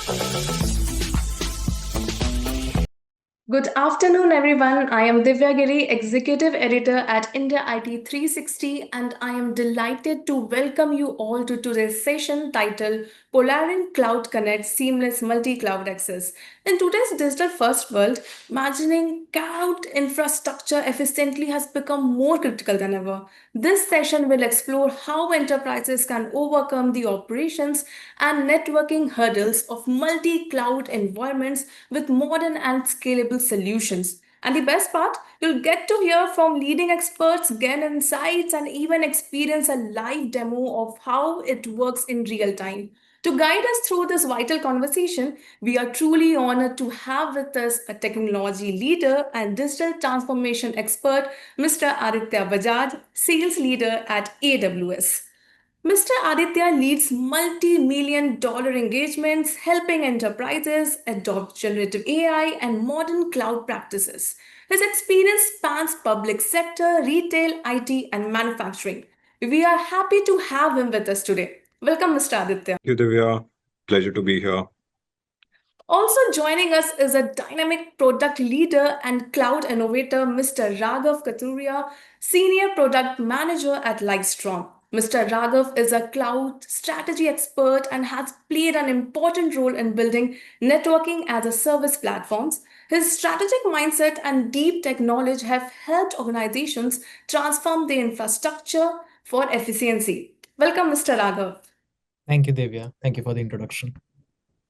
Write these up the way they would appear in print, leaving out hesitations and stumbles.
Good afternoon, everyone. I am Divya Giri, Executive Editor at IndiaIT360, and I am delighted to welcome you all to today's session titled Polarin Cloud Connect Seamless Multi-Cloud Access. In today's digital-first world, imagining cloud infrastructure efficiently has become more critical than ever. This session will explore how enterprises can overcome the operations and networking hurdles of multi cloud environments with modern and scalable solutions. And the best part, you'll get to hear from leading experts, gain insights, and even experience a live demo of how it works in real time. To guide us through this vital conversation, we are truly honored to have with us a technology leader and digital transformation expert, Mr. Aditya Bajaj, sales leader at AWS. Mr. Aditya leads multi-million dollar engagements helping enterprises adopt generative AI and modern cloud practices. His experience spans public sector, retail, IT, and manufacturing. We are happy to have him with us today. Welcome, Mr. Aditya. Thank you, Divya. Pleasure to be here. Also joining us is a dynamic product leader and cloud innovator, Mr. Raghav Kathuria, Senior Product Manager at Lightstorm. Mr. Raghav is a cloud strategy expert and has played an important role in building networking as a service platforms. His strategic mindset and deep tech knowledge have helped organizations transform their infrastructure for efficiency. Welcome, Mr. Raghav. Thank you, Divya. Thank you for the introduction.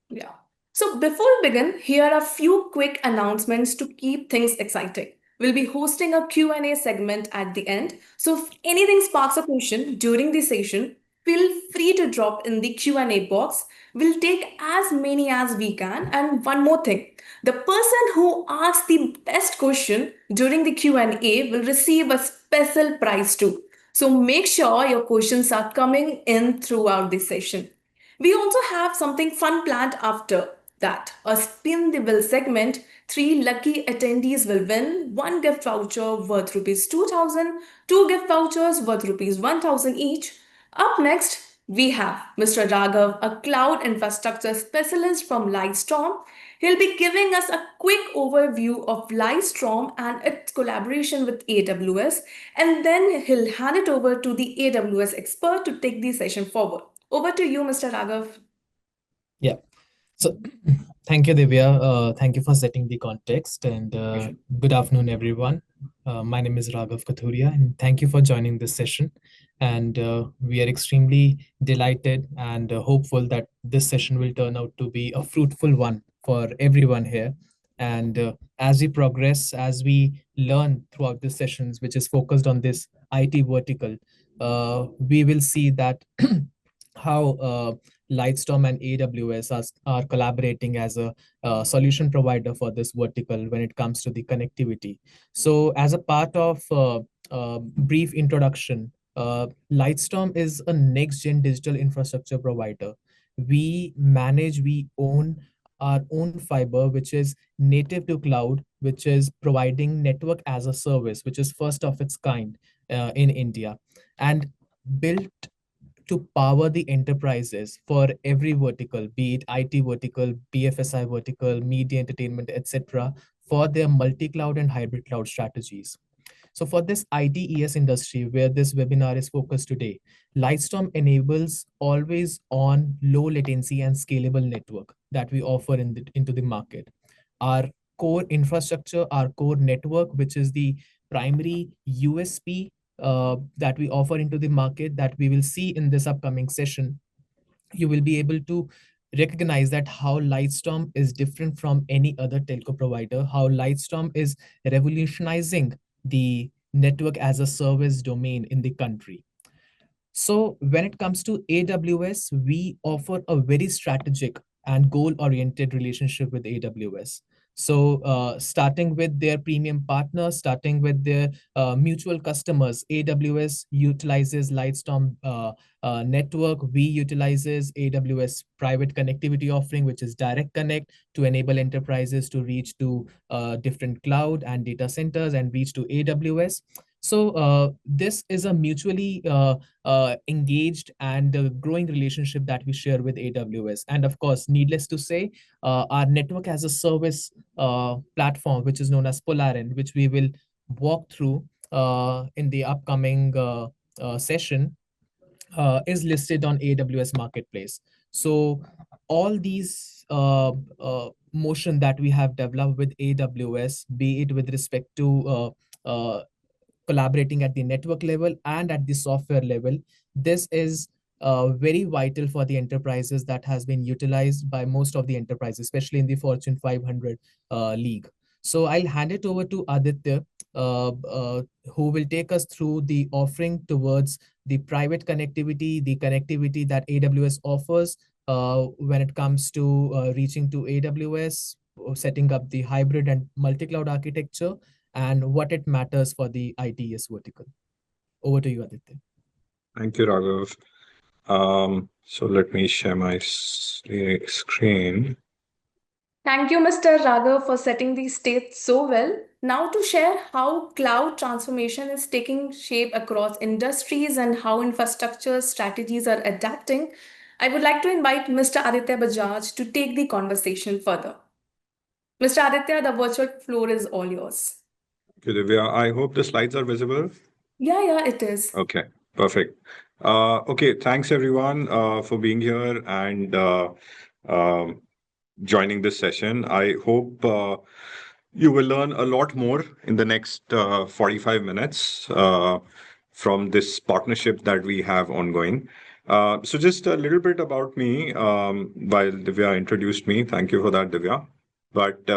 Yeah. So before we begin, here are a few quick announcements to keep things exciting. We'll be hosting a Q&A segment at the end. So if anything sparks a question during the session, feel free to drop in the Q&A box. We'll take as many as we can. And one more thing, the person who asks the best question during the Q&A will receive a special prize too. So make sure your questions are coming in throughout the session. We also have something fun planned after that. A spin the wheel segment. 3 lucky attendees will win one gift voucher worth rupees 2000, two gift vouchers worth rupees 1000 each. Up next, we have Mr. Raghav, a cloud infrastructure specialist from Lightstorm. He'll be giving us a quick overview of Lightstorm and its collaboration with AWS, and then he'll hand it over to the AWS expert to take the session forward. Over to you, Mr. Raghav. Yeah. So thank you, Divya. Thank you for setting the context, and good afternoon, everyone. My name is Raghav Kathuria, and thank you for joining this session. And we are extremely delighted and hopeful that this session will turn out to be a fruitful one for everyone here. And as we progress, as we learn throughout the sessions, which is focused on this IT vertical, we will see that how Lightstorm and AWS are collaborating as a solution provider for this vertical when it comes to the connectivity. So as a part of brief introduction, Lightstorm is a next-gen digital infrastructure provider. We own our own fiber, which is native to cloud, which is providing network as a service, which is first of its kind in India, and built to power the enterprises for every vertical, be it IT vertical, BFSI vertical, media, entertainment, etc., for their multi-cloud and hybrid cloud strategies. So for this ITES industry, where this webinar is focused today, Lightstorm enables always on low latency and scalable network that we offer into the market. Our core infrastructure, our core network, which is the primary USP that we offer into the market that we will see in this upcoming session, you will be able to recognize that how Lightstorm is different from any other telco provider, how Lightstorm is revolutionizing the network as a service domain in the country. So when it comes to AWS, we offer a very strategic and goal-oriented relationship with AWS. So starting with their premium partners, starting with their mutual customers, AWS utilizes Lightstorm network. We utilizes AWS private connectivity offering, which is Direct Connect, to enable enterprises to reach to different cloud and data centers and reach to AWS. So this is a mutually engaged and growing relationship that we share with AWS. And of course, needless to say, our network as a service platform, which is known as Polarin, which we will walk through in the upcoming session, is listed on AWS Marketplace. So all these motion that we have developed with AWS, be it with respect to collaborating at the network level and at the software level, this is very vital for the enterprises that has been utilized by most of the enterprises, especially in the Fortune 500 league. So I'll hand it over to Aditya, who will take us through the offering towards the private connectivity, the connectivity that AWS offers when it comes to reaching to AWS, setting up the hybrid and multi-cloud architecture, and what it matters for the ITS vertical. Over to you, Aditya. Thank you, Raghav. So let me share my screen. Thank you, Mr. Raghav, for setting the stage so well. Now, to share how cloud transformation is taking shape across industries and how infrastructure strategies are adapting, I would like to invite Mr. Aditya Bajaj to take the conversation further. Mr. Aditya, the virtual floor is all yours. Okay, Divya, I hope the slides are visible. Yeah, it is. Okay, perfect. Okay, thanks everyone for being here and joining this session. I hope you will learn a lot more in the next 45 minutes from this partnership that we have ongoing. So just a little bit about me while Divya introduced me. Thank you for that, Divya. But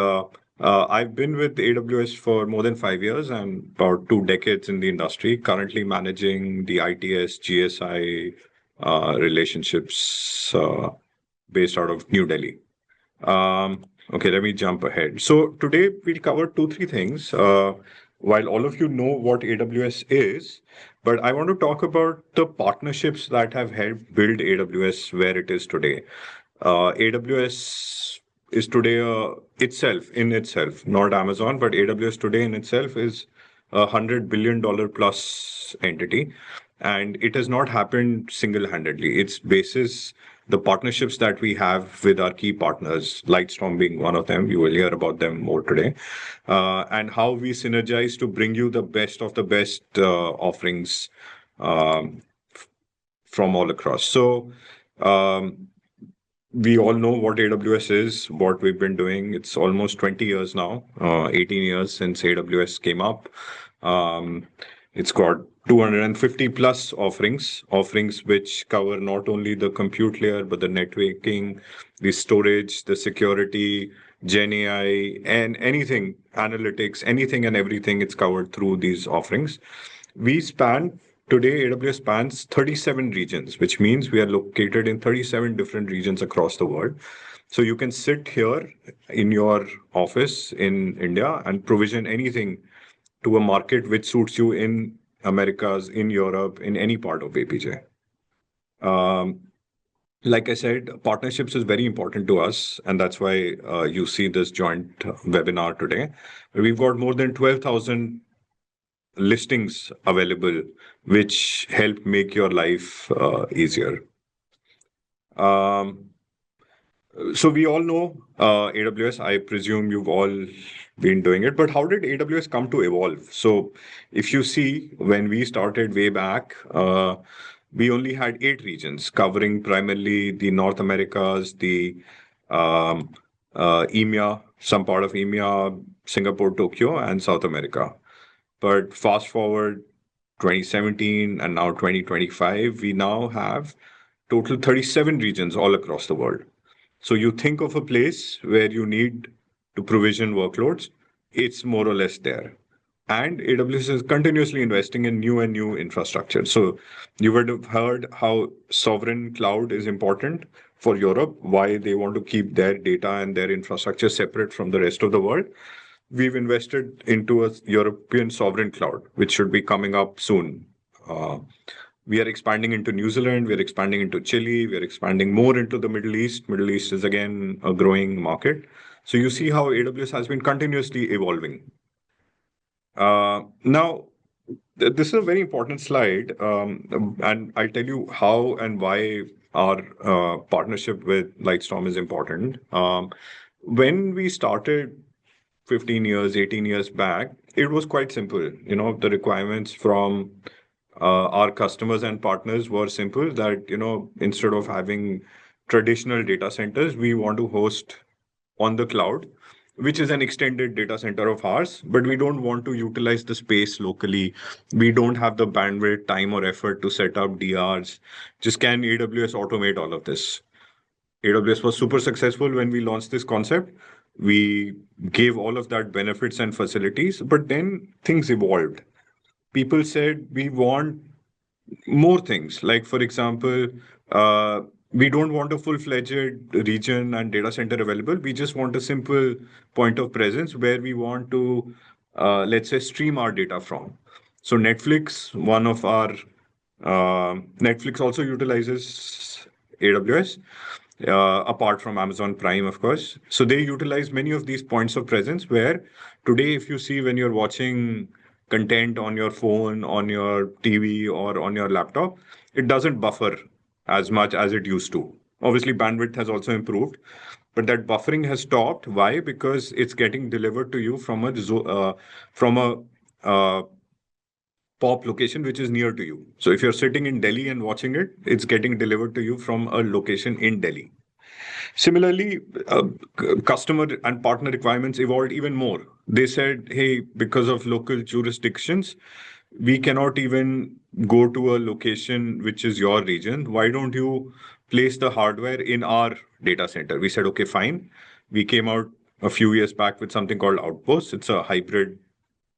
I've been with AWS for more than 5 years and about 2 decades in the industry, currently managing the ITS GSI relationships based out of New Delhi. Okay, let me jump ahead. So today we'll cover 3 things. While all of you know what AWS is, but I want to talk about the partnerships that have helped build AWS where it is today. AWS is today in itself, not Amazon, but AWS today in itself is $100 billion plus entity, and it has not happened single-handedly. It's basis the partnerships that we have with our key partners, Lightstorm being one of them. You will hear about them more today, and how we synergize to bring you the best of the best offerings from all across. So. We all know what AWS is, what we've been doing. It's almost 20 years now, 18 years since AWS came up. It's got 250 plus offerings which cover not only the compute layer, but the networking, the storage, the security, Gen AI, and anything, analytics, anything and everything. It's covered through these offerings. Today, AWS spans 37 regions, which means we are located in 37 different regions across the world. So you can sit here in your office in India and provision anything to a market which suits you in Americas, in Europe, in any part of APJ. Like I said, partnerships is very important to us, and that's why you see this joint webinar today. We've got more than 12,000 listings available, which help make your life easier. So we all know AWS. I presume you've all been doing it, but how did AWS come to evolve? So if you see, when we started way back, we only had 8 regions covering primarily the North Americas, the EMEA, some part of EMEA, Singapore, Tokyo, and South America. But fast forward 2017 and now 2025, we now have total 37 regions all across the world. So you think of a place where you need to provision workloads, it's more or less there. And AWS is continuously investing in new and new infrastructure. So you would have heard how sovereign cloud is important for Europe, why they want to keep their data and their infrastructure separate from the rest of the world. We've invested into a European sovereign cloud, which should be coming up soon. We are expanding into New Zealand, we're expanding into Chile, we're expanding more into the Middle East. Middle East is again a growing market. So you see how AWS has been continuously evolving. Now, This is a very important slide, and I'll tell you how and why our partnership with Lightstorm is important. When we started 15 years, 18 years back, it was quite simple. The requirements from our customers and partners were simple that, instead of having traditional data centers, we want to host on the cloud, which is an extended data center of ours, but we don't want to utilize the space locally. We don't have the bandwidth, time, or effort to set up DRs. Just can AWS automate all of this? AWS was super successful when we launched this concept. We gave all of that benefits and facilities, but then things evolved. People said we want more things. Like, for example, we don't want a full-fledged region and data center available. We just want a simple point of presence where we want to, let's say, stream our data from. So Netflix also utilizes AWS, apart from Amazon Prime, of course. So they utilize many of these points of presence where today, if you see when you're watching content on your phone, on your TV, or on your laptop, it doesn't buffer as much as it used to. Obviously, bandwidth has also improved, but that buffering has stopped. Why? Because it's getting delivered to you from a POP location which is near to you. So if you're sitting in Delhi and watching it, it's getting delivered to you from a location in Delhi. Similarly, customer and partner requirements evolved even more. They said, hey, because of local jurisdictions, we cannot even go to a location which is your region. Why don't you place the hardware in our data center? We said, okay, fine. We came out a few years back with something called Outpost. It's a hybrid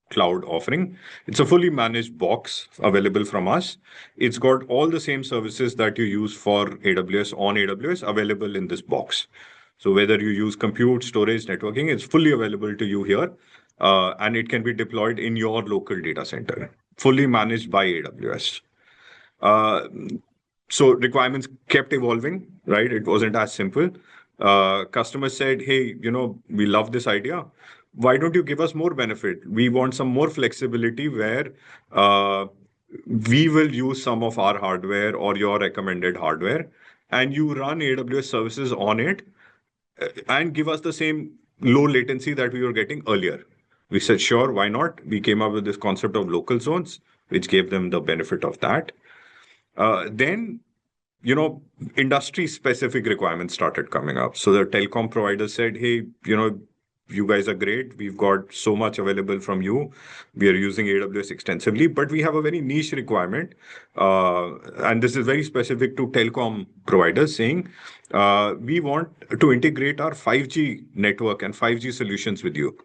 cloud offering. It's a fully managed box available from us. It's got all the same services that you use for AWS on AWS available in this box. So whether you use compute, storage, networking, it's fully available to you here. And it can be deployed in your local data center, fully managed by AWS. So requirements kept evolving, right? It wasn't as simple. Customers said, hey, we love this idea. Why don't you give us more benefit? We want some more flexibility where we will use some of our hardware or your recommended hardware, and you run AWS services on it and give us the same low latency that we were getting earlier. We said, sure, why not? We came up with this concept of local zones, which gave them the benefit of that. Then, industry specific requirements started coming up. So the telecom providers said, hey, you guys are great. We've got so much available from you. We are using AWS extensively, but we have a very niche requirement. And this is very specific to telecom providers saying, we want to integrate our 5G network and 5G solutions with you.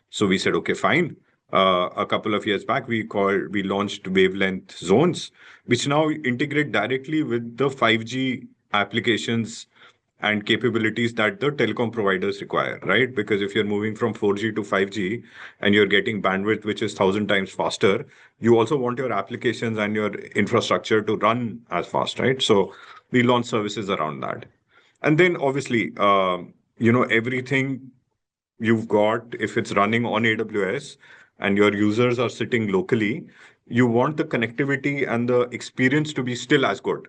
So we said, okay, fine. A couple of years back, we launched wavelength zones, which now integrate directly with the 5G applications and capabilities that the telecom providers require, right? Because if you're moving from 4G to 5G and you're getting bandwidth which is 1,000 times faster, you also want your applications and your infrastructure to run as fast, right? So we launched services around that. And then obviously, everything you've got, if it's running on AWS and your users are sitting locally, you want the connectivity and the experience to be still as good.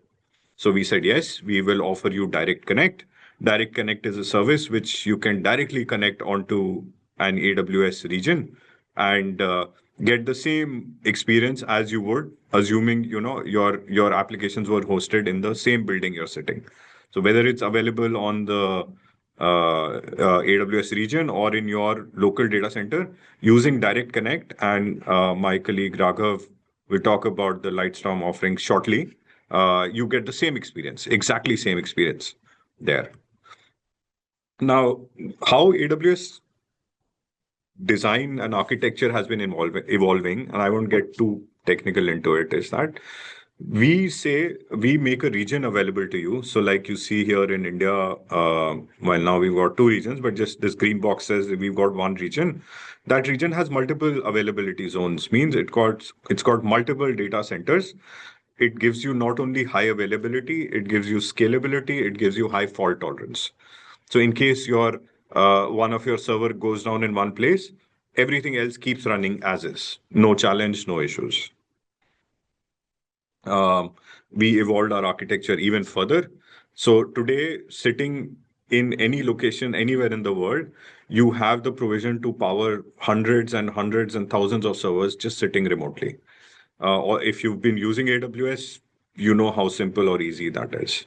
So we said, yes, we will offer you Direct Connect. Direct Connect is a service which you can directly connect onto an AWS region and get the same experience as you would, assuming your applications were hosted in the same building you're sitting. So whether it's available on the AWS region or in your local data center, using Direct Connect, and my colleague Raghav will talk about the Lightstorm offering shortly. You get the same experience, exactly same experience there. Now, how AWS design and architecture has been evolving, and I won't get too technical into it, is that we say we make a region available to you. So like you see here in India, well, now we've got two regions, but just this green box says we've got one region. That region has multiple availability zones, means it's got multiple data centers. It gives you not only high availability, it gives you scalability, it gives you high fault tolerance. So in case one of your server goes down in one place, everything else keeps running as is. No challenge, no issues. We evolved our architecture even further. So today, sitting in any location anywhere in the world, you have the provision to power hundreds and hundreds and thousands of servers just sitting remotely. Or if you've been using AWS, you know how simple or easy that is.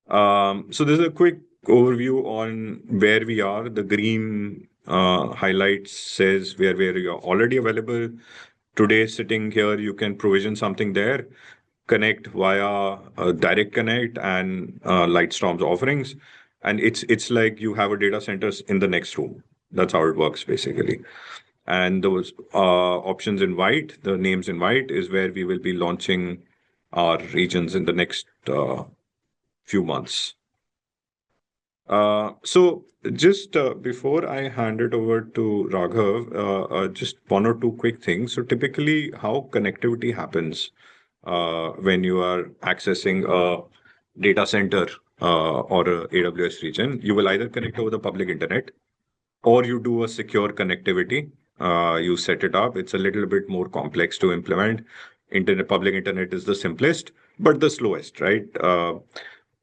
So there's a quick overview on where we are. The green highlights says where you're already available. Today, sitting here, you can provision something there, connect via direct connect and Lightstorm's offerings. And it's like you have a data center in the next room. That's how it works, basically. And those options in white, the names in white, is where we will be launching our regions in the next few months. So just before I hand it over to Raghav, just one or two quick things. So typically, how connectivity happens when you are accessing a data center or a AWS region, you will either connect over the public internet or you do a secure connectivity. You set it up. It's a little bit more complex to implement. Public internet is the simplest, but the slowest, right?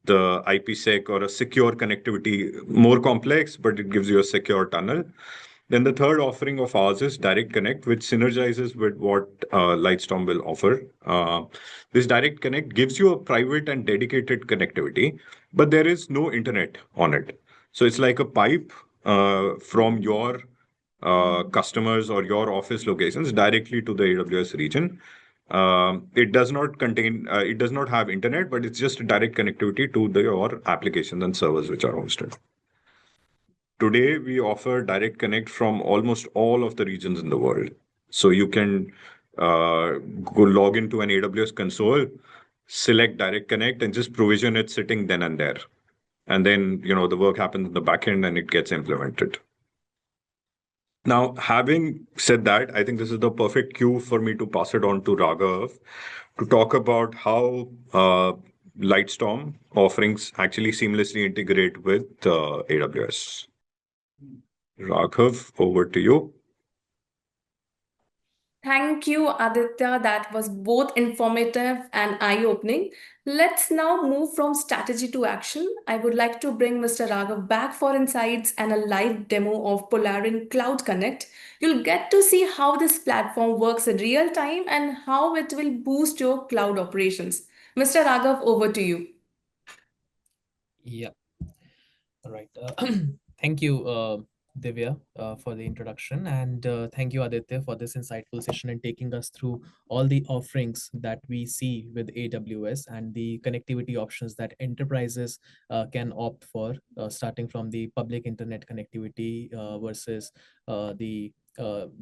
The IPsec or a secure connectivity, more complex, but it gives you a secure tunnel. Then the third offering of ours is Direct Connect, which synergizes with what Lightstorm will offer. This Direct Connect gives you a private and dedicated connectivity, but there is no internet on it. So it's like a pipe from your customers or your office locations directly to the AWS region. It does not contain, it does not have internet, but it's just a direct connectivity to your applications and servers which are hosted. Today, we offer direct connect from almost all of the regions in the world. So you can go log into an AWS console, select direct connect, and just provision it sitting then and there. And then, the work happens in the backend and it gets implemented. Now, having said that, I think this is the perfect cue for me to pass it on to Raghav to talk about how Lightstorm offerings actually seamlessly integrate with AWS. Raghav, over to you. Thank you, Aditya. That was both informative and eye-opening. Let's now move from strategy to action. I would like to bring Mr. Raghav back for insights and a live demo of Polarin Cloud Connect. You'll get to see how this platform works in real time and how it will boost your cloud operations. Mr. Raghav, over to you. Yeah. All right. Thank you, Divya, for the introduction. And thank you, Aditya, for this insightful session and taking us through all the offerings that we see with AWS and the connectivity options that enterprises can opt for, starting from the public internet connectivity versus the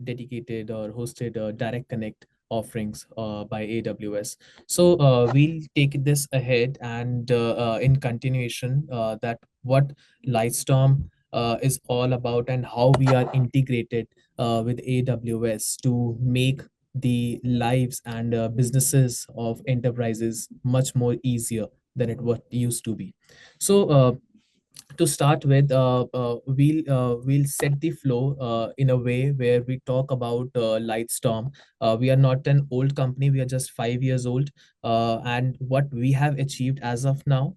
dedicated or hosted direct connect offerings by AWS. So we'll take this ahead and in continuation that what Lightstorm is all about and how we are integrated with AWS to make the lives and businesses of enterprises much more easier than it what used to be. So to start with, we'll set the flow in a way where we talk about Lightstorm. We are not an old company; we are just 5 years old, and what we have achieved as of now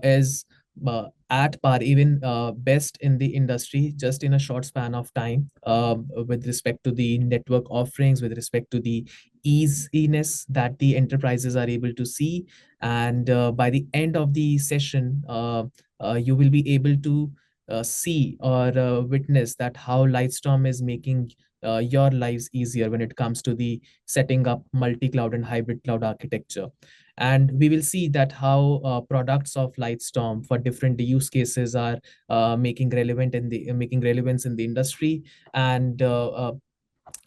is at par, even best in the industry, just in a short span of time, with respect to the network offerings, with respect to the easiness that the enterprises are able to see, and by the end of the session. You will be able to see or witness that how Lightstorm is making your lives easier when it comes to the setting up multi-cloud and hybrid cloud architecture. And we will see that how products of Lightstorm for different use cases are making relevance in the industry. And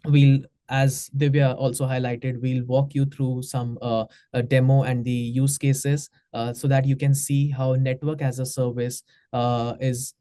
we'll, as Divya also highlighted, we'll walk you through some a demo and the use cases so that you can see how network as a service is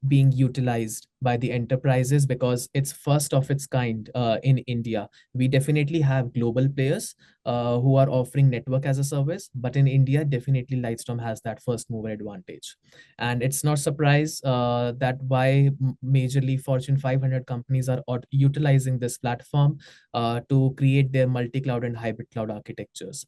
being utilized by the enterprises because it's first of its kind in India. We definitely have global players who are offering network as a service, but in India, definitely Lightstorm has that first mover advantage. And it's not surprise that why majorly Fortune 500 companies are utilizing this platform to create their multi-cloud and hybrid cloud architectures.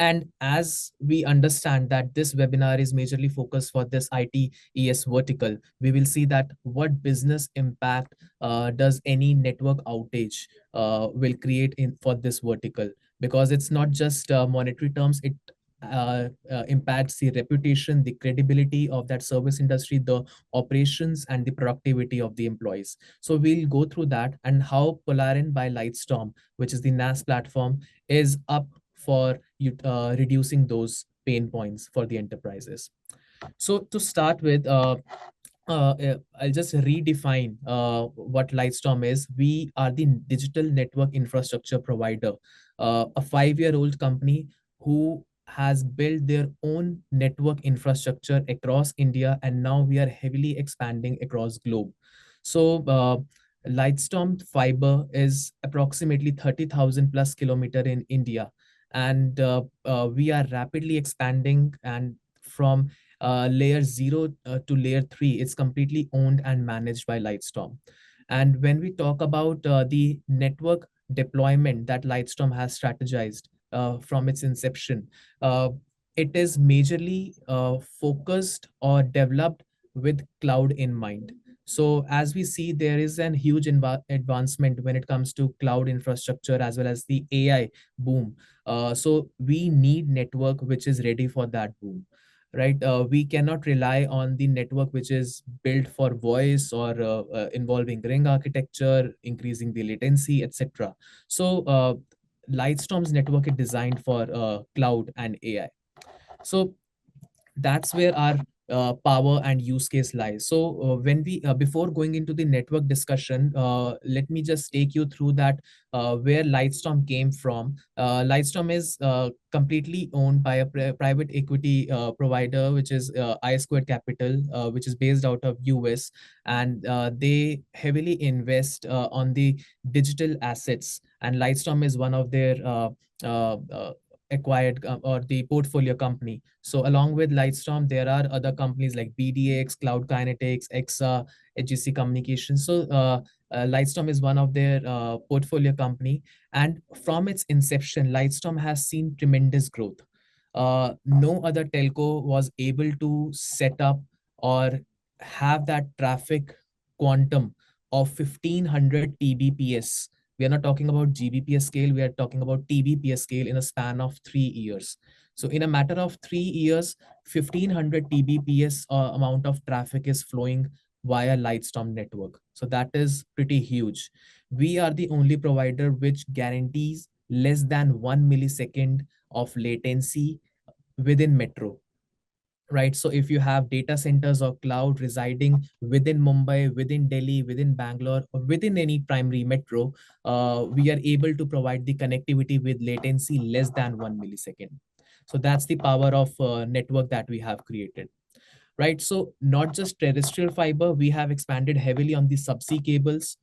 And as we understand that this webinar is majorly focused for this ITES vertical, we will see that what business impact does any network outage will create in for this vertical, because it's not just monetary terms, it impacts the reputation, the credibility of that service industry, the operations and the productivity of the employees. So we'll go through that and how Polarin by Lightstorm, which is the NAS platform, is up for reducing those pain points for the enterprises. So to start with, I'll just redefine what Lightstorm is. We are the digital network infrastructure provider, a 5-year-old company who has built their own network infrastructure across India, and now we are heavily expanding across globe. So Lightstorm fiber is approximately 30,000 plus kilometer in India, and we are rapidly expanding, and from layer 0 to layer 3, it's completely owned and managed by Lightstorm. And when we talk about the network deployment that Lightstorm has strategized from its inception, it is majorly focused or developed with cloud in mind. So as we see, there is an huge advancement when it comes to cloud infrastructure as well as the AI boom. So we need network which is ready for that boom, right? We cannot rely on the network which is built for voice or involving ring architecture, increasing the latency, etc. So Lightstorm's network is designed for cloud and AI. So that's where our power and use case lies. So when we before going into the network discussion, let me just take you through that where Lightstorm came from. Lightstorm is completely owned by a private equity provider, which is I Squared Capital, which is based out of US, and they heavily invest on the digital assets. And Lightstorm is one of their acquired or the portfolio company. So along with Lightstorm, there are other companies like BDX, Cloud Kinetics, EXA, HGC Communications. So Lightstorm is one of their portfolio company. And from its inception, Lightstorm has seen tremendous growth. No other telco was able to set up or have that traffic quantum of 1500 Tbps. We are not talking about Gbps scale, we are talking about Tbps scale in a span of 3 years. So in a matter of 3 years, 1500 Tbps amount of traffic is flowing via Lightstorm network. So that is pretty huge. We are the only provider which guarantees less than 1 millisecond of latency within metro, right? So if you have data centers or cloud residing within Mumbai, within Delhi, within Bangalore, or within any primary metro, we are able to provide the connectivity with latency less than 1 millisecond. So that's the power of network that we have created, right? So not just terrestrial fiber, we have expanded heavily on the subsea cables,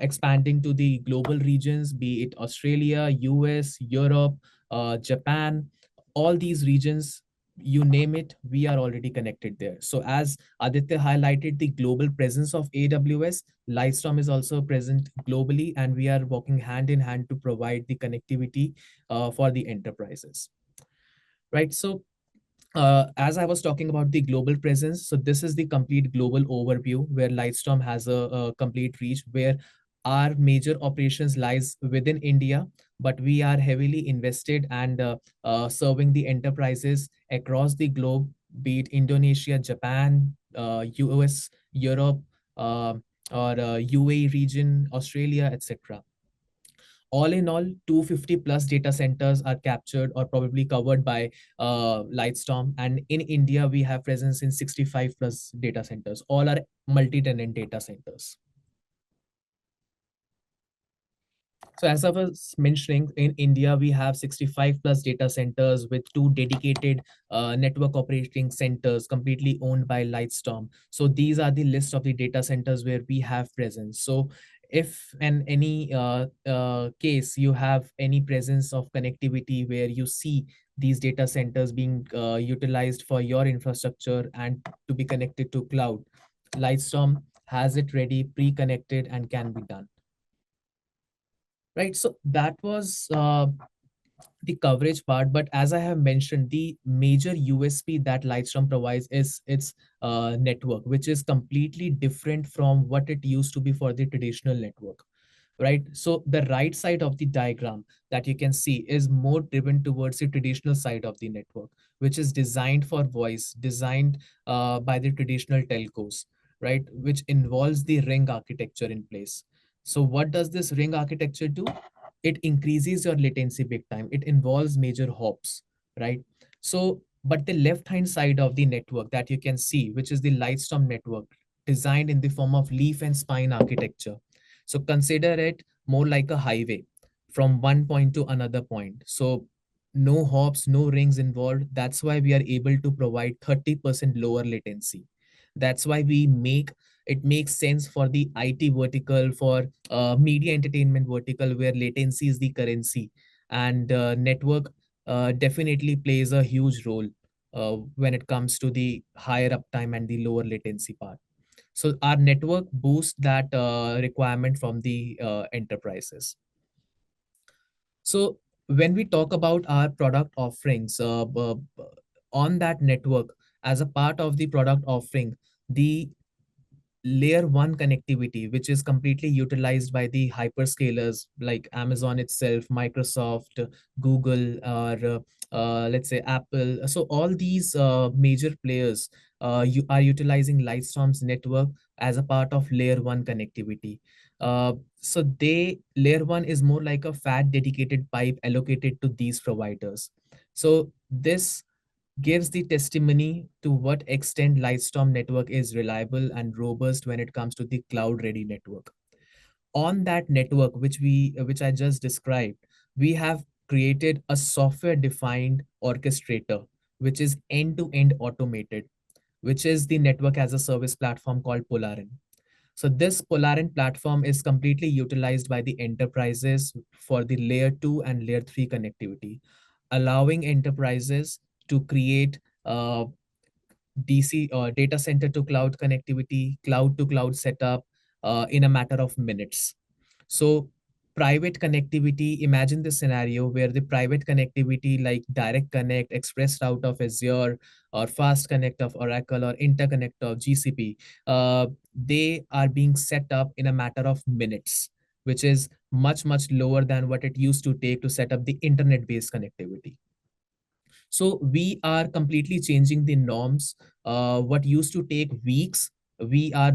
expanding to the global regions, be it Australia, US, Europe, Japan, all these regions, you name it, we are already connected there. So as Aditya highlighted the global presence of AWS, Lightstorm is also present globally, and we are working hand in hand to provide the connectivity for the enterprises, right? So as I was talking about the global presence, so this is the complete global overview where Lightstorm has a complete reach, where our major operations lies within India, but we are heavily invested and serving the enterprises across the globe, be it Indonesia, Japan, US, Europe, uh, or UAE region, Australia, etc. All in all, 250 plus data centers are captured or probably covered by Lightstorm. And in India, we have presence in 65 plus data centers. All are multi-tenant data centers. So as I was mentioning, in India, we have 65 plus data centers with 2 dedicated network operating centers completely owned by Lightstorm. So these are the list of the data centers where we have presence. So if in any case you have any presence of connectivity where you see these data centers being utilized for your infrastructure and to be connected to cloud, Lightstorm has it ready, pre-connected, and can be done. Right. So that was the coverage part. But as I have mentioned, the major USP that Lightstream provides is its network, which is completely different from what it used to be for the traditional network. Right. So the right side of the diagram that you can see is more driven towards the traditional side of the network, which is designed for voice, designed by the traditional telcos, right, which involves the ring architecture in place. So what does this ring architecture do? It increases your latency big time. It involves major hops, right? So, but the left hand side of the network that you can see, which is the Lightstorm network, designed in the form of leaf and spine architecture. So consider it more like a highway from one point to another point. So no hops, no rings involved. That's why we are able to provide 30% lower latency. That's why we make it makes sense for the IT vertical, for media entertainment vertical, where latency is the currency, and network definitely plays a huge role when it comes to the higher uptime and the lower latency part. So our network boosts that requirement from the enterprises. So when we talk about our product offerings on that network, as a part of the product offering, the layer one connectivity, which is completely utilized by the hyperscalers like Amazon itself, Microsoft, Google, or let's say Apple. So all these major players you are utilizing Lightstorm's network as a part of layer one connectivity. So they layer one is more like a fat dedicated pipe allocated to these providers. So this gives the testimony to what extent Lightstorm network is reliable and robust when it comes to the cloud-ready network. On that network, which I just described, we have created a software-defined orchestrator, which is end-to-end automated, which is the network as a service platform called Polarin. So this Polarin platform is completely utilized by the enterprises for the layer 2 and layer 3 connectivity, allowing enterprises to create DC data center to cloud connectivity, cloud to cloud setup in a matter of minutes. So private connectivity, imagine the scenario where the private connectivity like direct connect, express route of Azure, or fast connect of Oracle, or interconnect of GCP, they are being set up in a matter of minutes, which is much, much lower than what it used to take to set up the internet-based connectivity. So we are completely changing the norms. What used to take weeks, we are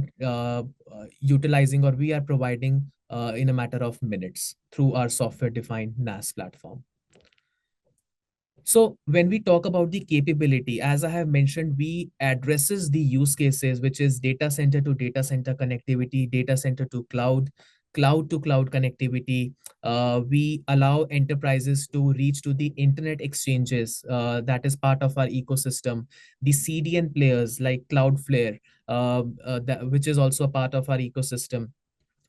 utilizing, or we are providing in a matter of minutes through our software-defined NAS platform. So when we talk about the capability, as I have mentioned, we addresses the use cases, which is data center to data center connectivity, data center to cloud, cloud to cloud connectivity. We allow enterprises to reach to the internet exchanges that is part of our ecosystem, the CDN players like Cloudflare, which is also a part of our ecosystem.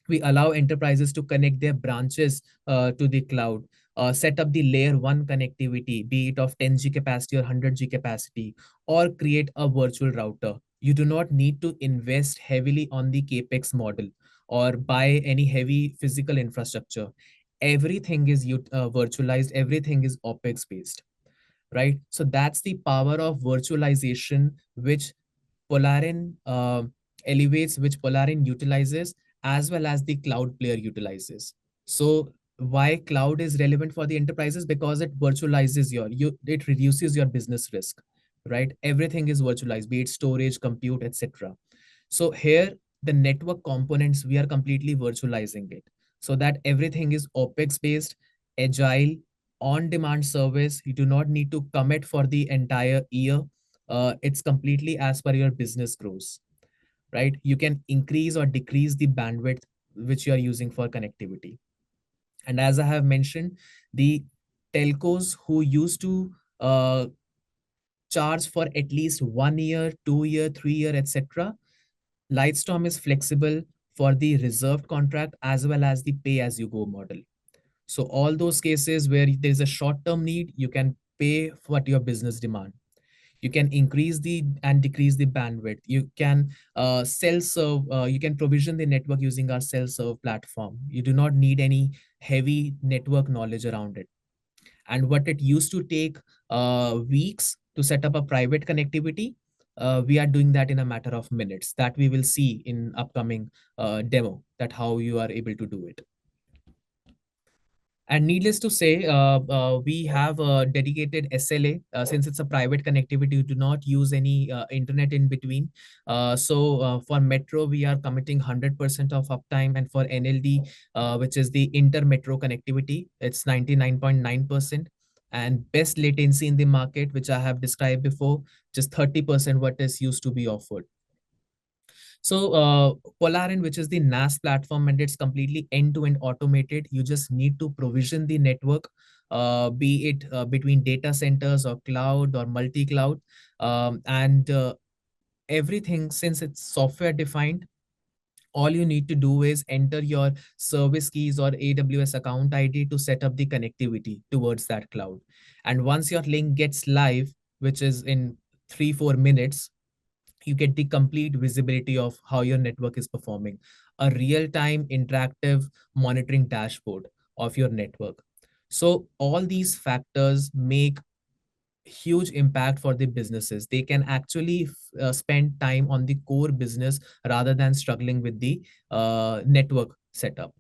We allow enterprises to connect their branches to the cloud, set up the layer one connectivity, be it of 10G capacity or 100G capacity, or create a virtual router. You do not need to invest heavily on the capex model or buy any heavy physical infrastructure. Everything is virtualized, everything is OPEX based, right? So that's the power of virtualization, which Polarin elevates, which Polarin utilizes, as well as the cloud player utilizes. So why cloud is relevant for the enterprises? Because it virtualizes it reduces your business risk, right? Everything is virtualized, be it storage, compute, etc. So here, the network components, we are completely virtualizing it so that everything is OPEX based, agile, on demand service. You do not need to commit for the entire year. It's completely as per your business grows, right? You can increase or decrease the bandwidth which you are using for connectivity. And as I have mentioned, the telcos who used to charge for at least 1 year, 2 year, 3 year, etc. Lightstorm is flexible for the reserved contract as well as the pay as you go model. So all those cases where there's a short-term need, you can pay what your business demand. You can increase the and decrease the bandwidth. You can self-serve, you can provision the network using our self-serve platform. You do not need any heavy network knowledge around it. And what it used to take weeks to set up a private connectivity, we are doing that in a matter of minutes. That we will see in upcoming demo, that how you are able to do it. And needless to say, we have a dedicated SLA. Since it's a private connectivity, you do not use any internet in between. For Metro, we are committing 100% of uptime. And for NLD, which is the inter-metro connectivity, it's 99.9%. And best latency in the market, which I have described before, just 30% what is used to be offered. So Polarin, which is the NAS platform, and it's completely end-to-end automated. You just need to provision the network, be it between data centers or cloud or multi-cloud. And everything, since it's software defined, all you need to do is enter your service keys or AWS account ID to set up the connectivity towards that cloud. And once your link gets live, which is in 3-4 minutes, you get the complete visibility of how your network is performing, a real-time interactive monitoring dashboard of your network. So all these factors make huge impact for the businesses. They can actually spend time on the core business rather than struggling with the network setup.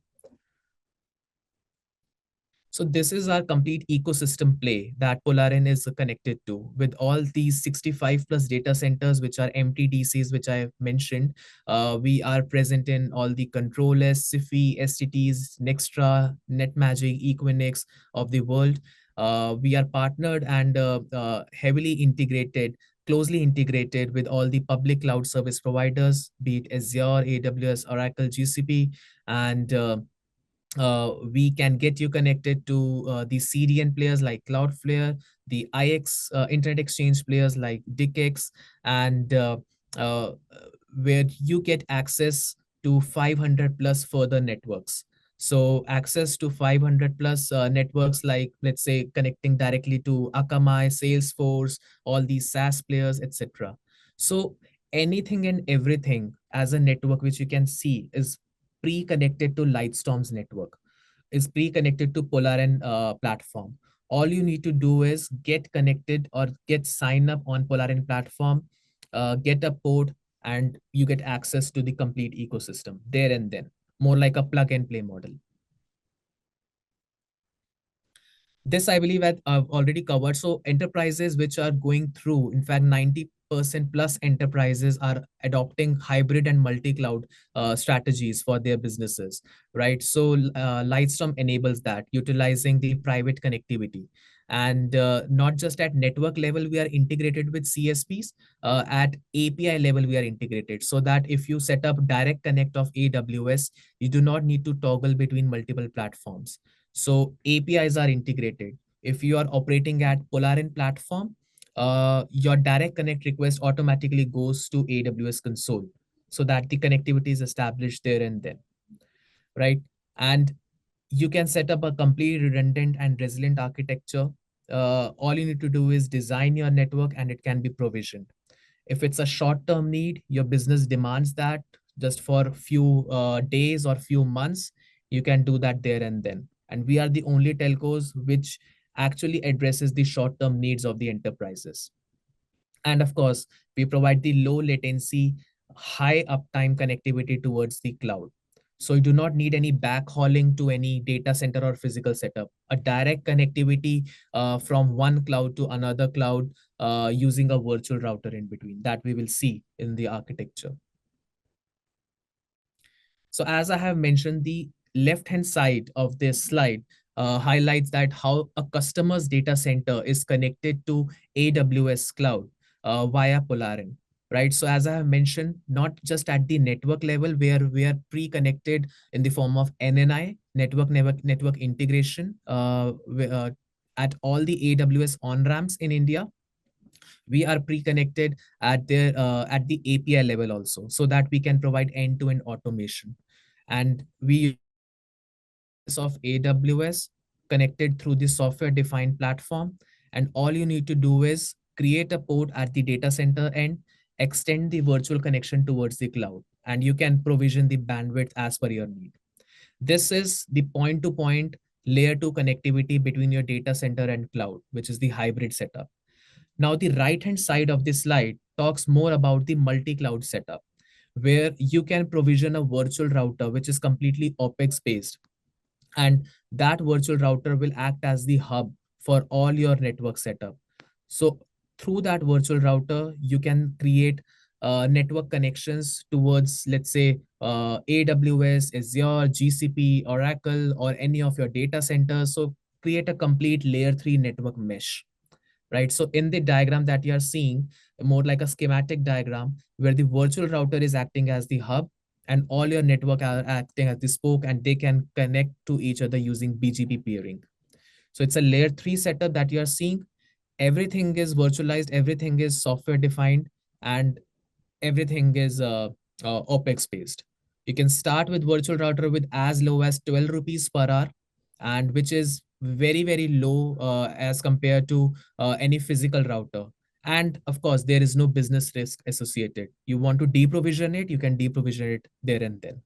So this is our complete ecosystem play that Polarin is connected to, with all these 65 plus data centers, which are MTDCs, which I have mentioned. We are present in all the controllers, SIFI, STTs, Nextra, NetMagic, Equinix of the world. We are partnered and heavily integrated, closely integrated with all the public cloud service providers, be it Azure, AWS, Oracle, GCP, and we can get you connected to the CDN players like Cloudflare, the IX Internet Exchange players like DickX, and uh, where you get access to 500 plus further networks. So access to 500 plus networks, like let's say connecting directly to Akamai, Salesforce, all these SaaS players, etc. So anything and everything as a network which you can see is pre-connected to Lightstorm's network, is pre-connected to Polarin platform. All you need to do is get connected or get signed up on Polarin platform, get a port, and you get access to the complete ecosystem there and then, more like a plug and play model. This I believe I've already covered. So enterprises which are going through, in fact, 90% plus enterprises are adopting hybrid and multi-cloud strategies for their businesses, right? So Lightstorm enables that, utilizing the private connectivity. And not just at network level, we are integrated with CSPs. At API level, we are integrated, so that if you set up direct connect of AWS, you do not need to toggle between multiple platforms. So APIs are integrated. If you are operating at Polarin platform, your direct connect request automatically goes to AWS console, so that the connectivity is established there and then, right? And you can set up a complete redundant and resilient architecture. All you need to do is design your network and it can be provisioned. If it's a short-term need, your business demands that just for a few days or few months, you can do that there and then. And we are the only telcos which actually addresses the short-term needs of the enterprises. And of course, we provide the low latency, high uptime connectivity towards the cloud. So you do not need any backhauling to any data center or physical setup. A direct connectivity from one cloud to another cloud using a virtual router in between, that we will see in the architecture. So as I have mentioned, the left-hand side of this slide highlights that how a customer's data center is connected to AWS cloud via Polarin. right? So as I have mentioned, not just at the network level where we are pre-connected in the form of NNI, network integration, at all the AWS on-ramps in India, we are pre-connected at the API level also, so that we can provide end-to-end automation. And we use of AWS connected through the software-defined platform. And all you need to do is create a port at the data center end, extend the virtual connection towards the cloud, and you can provision the bandwidth as per your need. This is the point-to-point layer 2 connectivity between your data center and cloud, which is the hybrid setup. Now, the right-hand side of this slide talks more about the multi-cloud setup, where you can provision a virtual router, which is completely OpEx based. And that virtual router will act as the hub for all your network setup. So through that virtual router, you can create network connections towards, let's say, AWS, Azure, GCP, Oracle, or any of your data centers. So create a complete layer 3 network mesh, right? So in the diagram that you are seeing, more like a schematic diagram where the virtual router is acting as the hub and all your network are acting as the spoke, and they can connect to each other using BGP peering. So it's a layer 3 setup that you are seeing. Everything is virtualized, everything is software defined, and everything is OpEx based. You can start with virtual router with as low as 12 rupees per hour, and which is very, very low as compared to any physical router. And of course, there is no business risk associated. You want to deprovision it, you can deprovision it there and then.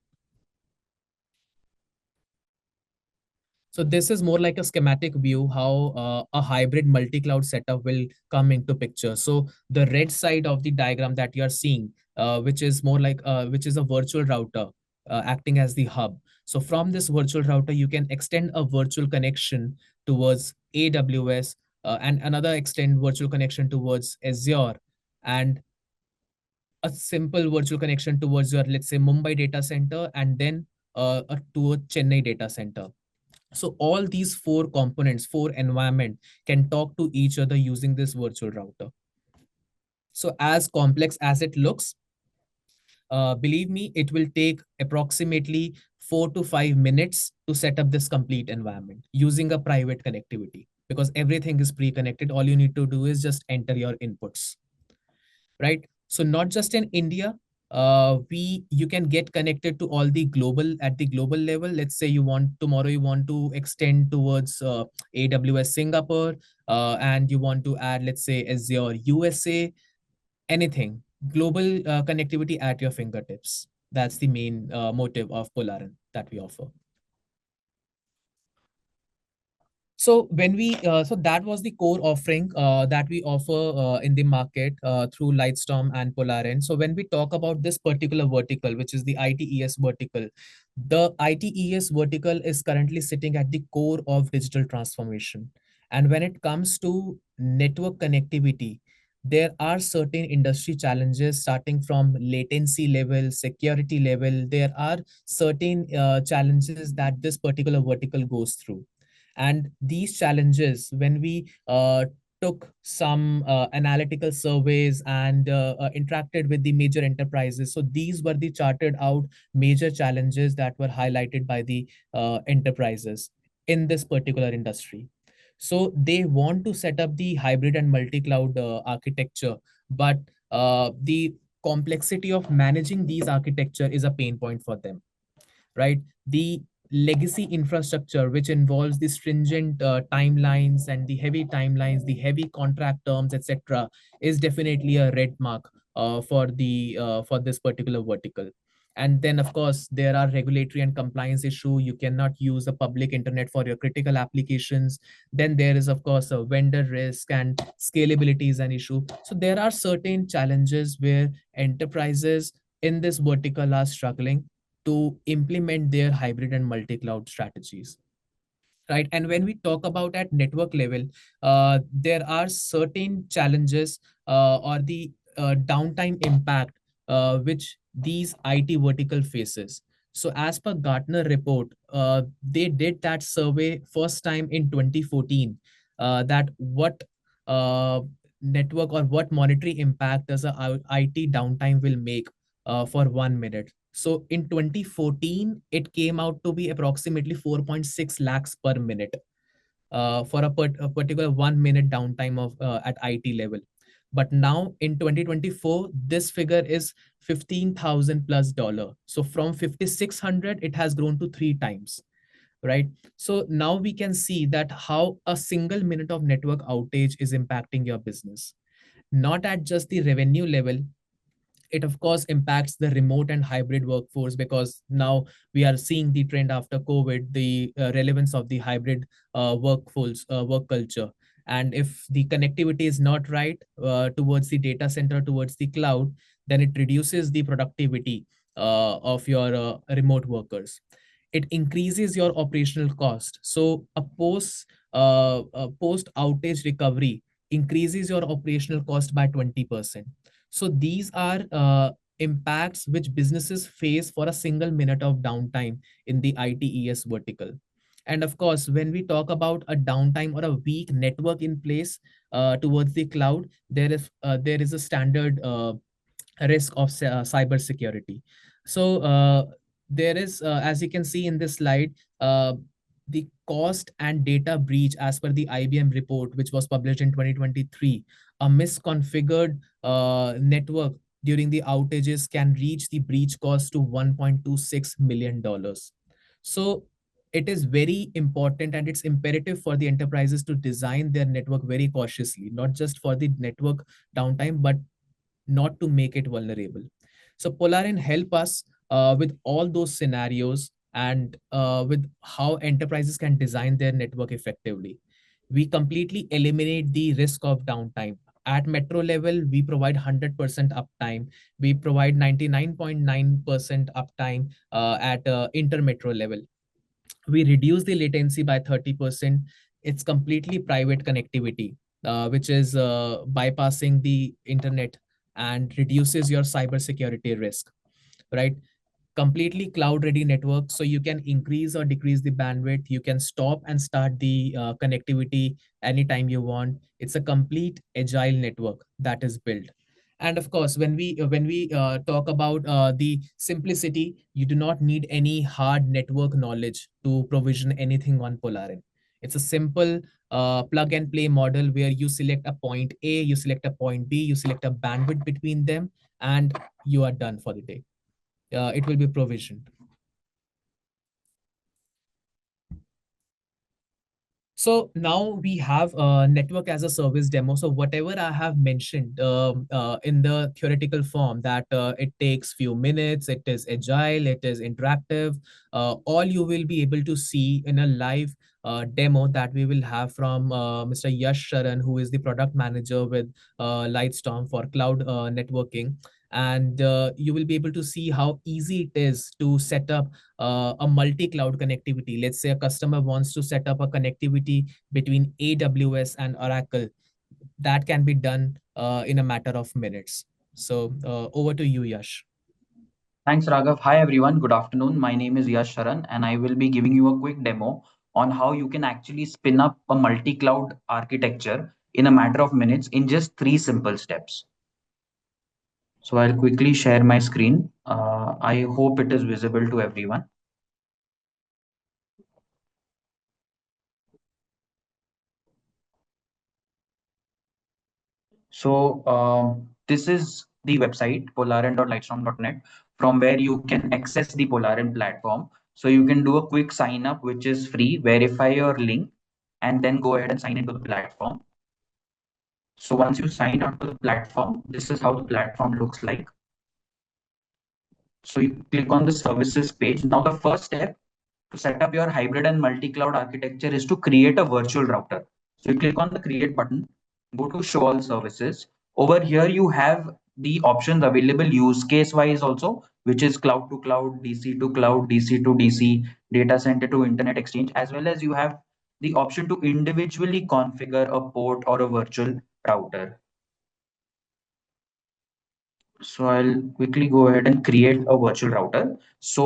So this is more like a schematic view how a hybrid multi-cloud setup will come into picture. So the red side of the diagram that you are seeing, which is more like which is a virtual router acting as the hub. So from this virtual router, you can extend a virtual connection towards AWS, and another extend virtual connection towards Azure, and a simple virtual connection towards your, let's say, Mumbai data center, and then to a Chennai data center. So all these four components, four environment can talk to each other using this virtual router. So as complex as it looks, believe me, it will take approximately 4 to 5 minutes to set up this complete environment using a private connectivity, because everything is pre-connected. All you need to do is just enter your inputs, right? So not just in India, you can get connected to all the global at the global level. Let's say you want tomorrow you want to extend towards AWS Singapore, and you want to add, let's say, Azure USA, anything global connectivity at your fingertips. That's the main motive of Polarin that we offer. So when we so that was the core offering that we offer in the market through Lightstorm and Polarin. So when we talk about this particular vertical, which is the ITES vertical, the ITES vertical is currently sitting at the core of digital transformation. And when it comes to network connectivity, there are certain industry challenges starting from latency level, security level. There are certain challenges that this particular vertical goes through. And these challenges, when we took some analytical surveys and interacted with the major enterprises, so these were the charted out major challenges that were highlighted by the enterprises in this particular industry. So they want to set up the hybrid and multi-cloud architecture, but the complexity of managing these architecture is a pain point for them, right? The legacy infrastructure, which involves the stringent timelines and the heavy timelines, the heavy contract terms, etc., is definitely a red mark for this particular vertical. And then, of course, there are regulatory and compliance issue. You cannot use a public internet for your critical applications. Then there is, of course, a vendor risk, and scalability is an issue. So there are certain challenges where enterprises in this vertical are struggling to implement their hybrid and multi-cloud strategies, right? And when we talk about at network level, there are certain challenges or the downtime impact which these IT vertical faces. So as per Gartner report, they did that survey first time in 2014, that what uh, network or what monetary impact does a IT downtime will make for 1 minute. So in 2014, it came out to be approximately 4.6 lakhs per minute for a particular 1 minute downtime of at IT level. But now in 2024, this figure is 15,000 plus dollar. So from 5,600, it has grown to 3 times, right? So now we can see that how a single minute of network outage is impacting your business, not at just the revenue level. It of course impacts the remote and hybrid workforce, because now we are seeing the trend after COVID, the relevance of the hybrid workforce, work culture. And if the connectivity is not right towards the data center, towards the cloud, then it reduces the productivity of your remote workers. It increases your operational cost. So a post outage recovery increases your operational cost by 20%. So these are impacts which businesses face for a single minute of downtime in the ITES vertical. And of course, when we talk about a downtime or a weak network in place towards the cloud, there is a standard risk of cyber security. So there is, as you can see in this slide, the cost and data breach as per the IBM report, which was published in 2023. A misconfigured network during the outages can reach the breach cost to $1.26 million. So it is very important and it's imperative for the enterprises to design their network very cautiously, not just for the network downtime, but not to make it vulnerable. So Polarin help us with all those scenarios and with how enterprises can design their network effectively. We completely eliminate the risk of downtime. At metro level, we provide 100% uptime. We provide 99.9% uptime at intermetro level. We reduce the latency by 30%. It's completely private connectivity, which is bypassing the internet and reduces your cybersecurity risk, right? Completely cloud ready network, so you can increase or decrease the bandwidth. You can stop and start the connectivity anytime you want. It's a complete agile network that is built. And of course, when we talk about the simplicity, you do not need any hard network knowledge to provision anything on Polarin. It's a simple plug and play model where you select a point A, you select a point B, you select a bandwidth between them, and you are done for the day. It will be provisioned. So now we have a network as a service demo. So whatever I have mentioned in the theoretical form, that it takes few minutes, it is agile, it is interactive, all you will be able to see in a live demo that we will have from Mr. Yash Sharan, who is the product manager with Lightstorm for cloud networking. And you will be able to see how easy it is to set up a multi-cloud connectivity. Let's say a customer wants to set up a connectivity between AWS and Oracle. That can be done in a matter of minutes. So over to you, Yash. Thanks, Raghav. Hi, everyone. Good afternoon. My name is Yash Sharan, and I will be giving you a quick demo on how you can actually spin up a multi-cloud architecture in a matter of minutes in just 3 simple steps. So I'll quickly share my screen. I hope it is visible to everyone. So this is the website, polarin.lightstorm.net, from where you can access the Polarin platform. So you can do a quick sign up, which is free, verify your link, and then go ahead and sign into the platform. So once you sign up to the platform, this is how the platform looks like. So you click on the services page. Now the first step to set up your hybrid and multi-cloud architecture is to create a virtual router. So you click on the create button, go to show all services. Over here, you have the options available use case wise also, which is cloud to cloud, DC to cloud, DC to DC, data center to internet exchange, as well as you have the option to individually configure a port or a virtual router. So I'll quickly go ahead and create a virtual router. So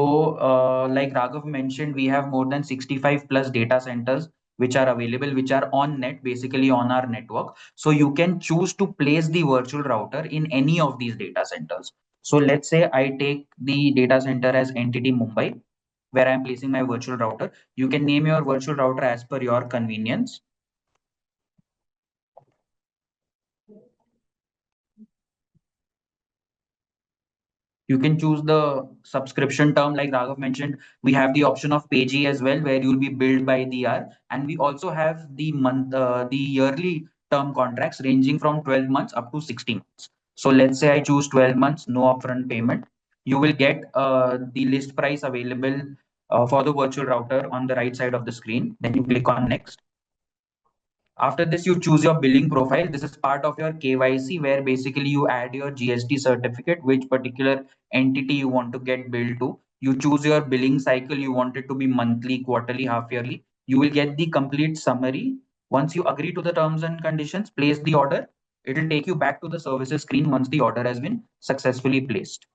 like Raghav mentioned, we have more than 65 plus data centers which are available, which are on net, basically on our network. So you can choose to place the virtual router in any of these data centers. So let's say I take the data center as entity Mumbai, where I'm placing my virtual router. You can name your virtual router as per your convenience. You can choose the subscription term, like Raghav mentioned. We have the option of PG as well, where you'll be billed by the hour, and we also have the yearly term contracts ranging from 12 months up to 60 months. So let's say I choose 12 months, no upfront payment. You will get the list price available for the virtual router on the right side of the screen. Then you click on next. After this, you choose your billing profile. This is part of your KYC, where basically you add your GST certificate, which particular entity you want to get billed to. You choose your billing cycle. You want it to be monthly, quarterly, half yearly. You will get the complete summary. Once you agree to the terms and conditions, place the order. It will take you back to the services screen once the order has been successfully placed.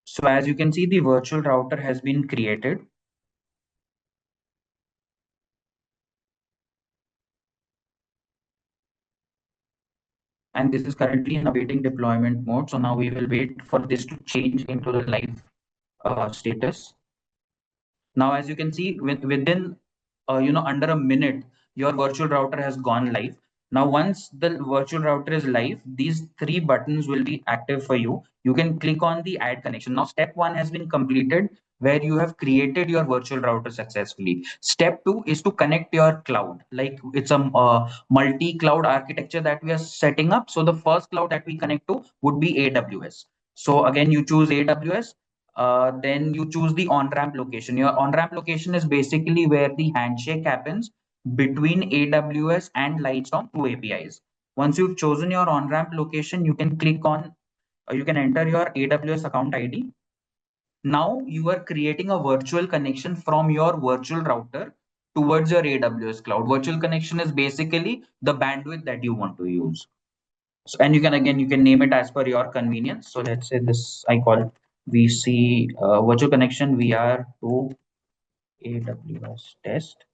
So as you can see, the virtual router has been created. And this is currently in awaiting deployment mode. So now we will wait for this to change into the live status. Now, as you can see, within under a minute, your virtual router has gone live. Now, once the virtual router is live, these three buttons will be active for you. You can click on the add connection. Now, step one has been completed, where you have created your virtual router successfully. Step two is to connect your cloud. Like it's a multi-cloud architecture that we are setting up. So the first cloud that we connect to would be AWS. So again, you choose AWS. Then you choose the on-ramp location. Your on-ramp location is basically where the handshake happens between AWS and Lightstorm through APIs. Once you've chosen your on-ramp location, you can click on, you can enter your AWS account ID. Now you are creating a virtual connection from your virtual router towards your AWS cloud. Virtual connection is basically the bandwidth that you want to use. So, and you can, again, you can name it as per your convenience. So let's say this, I call it VC virtual connection VR to AWS test.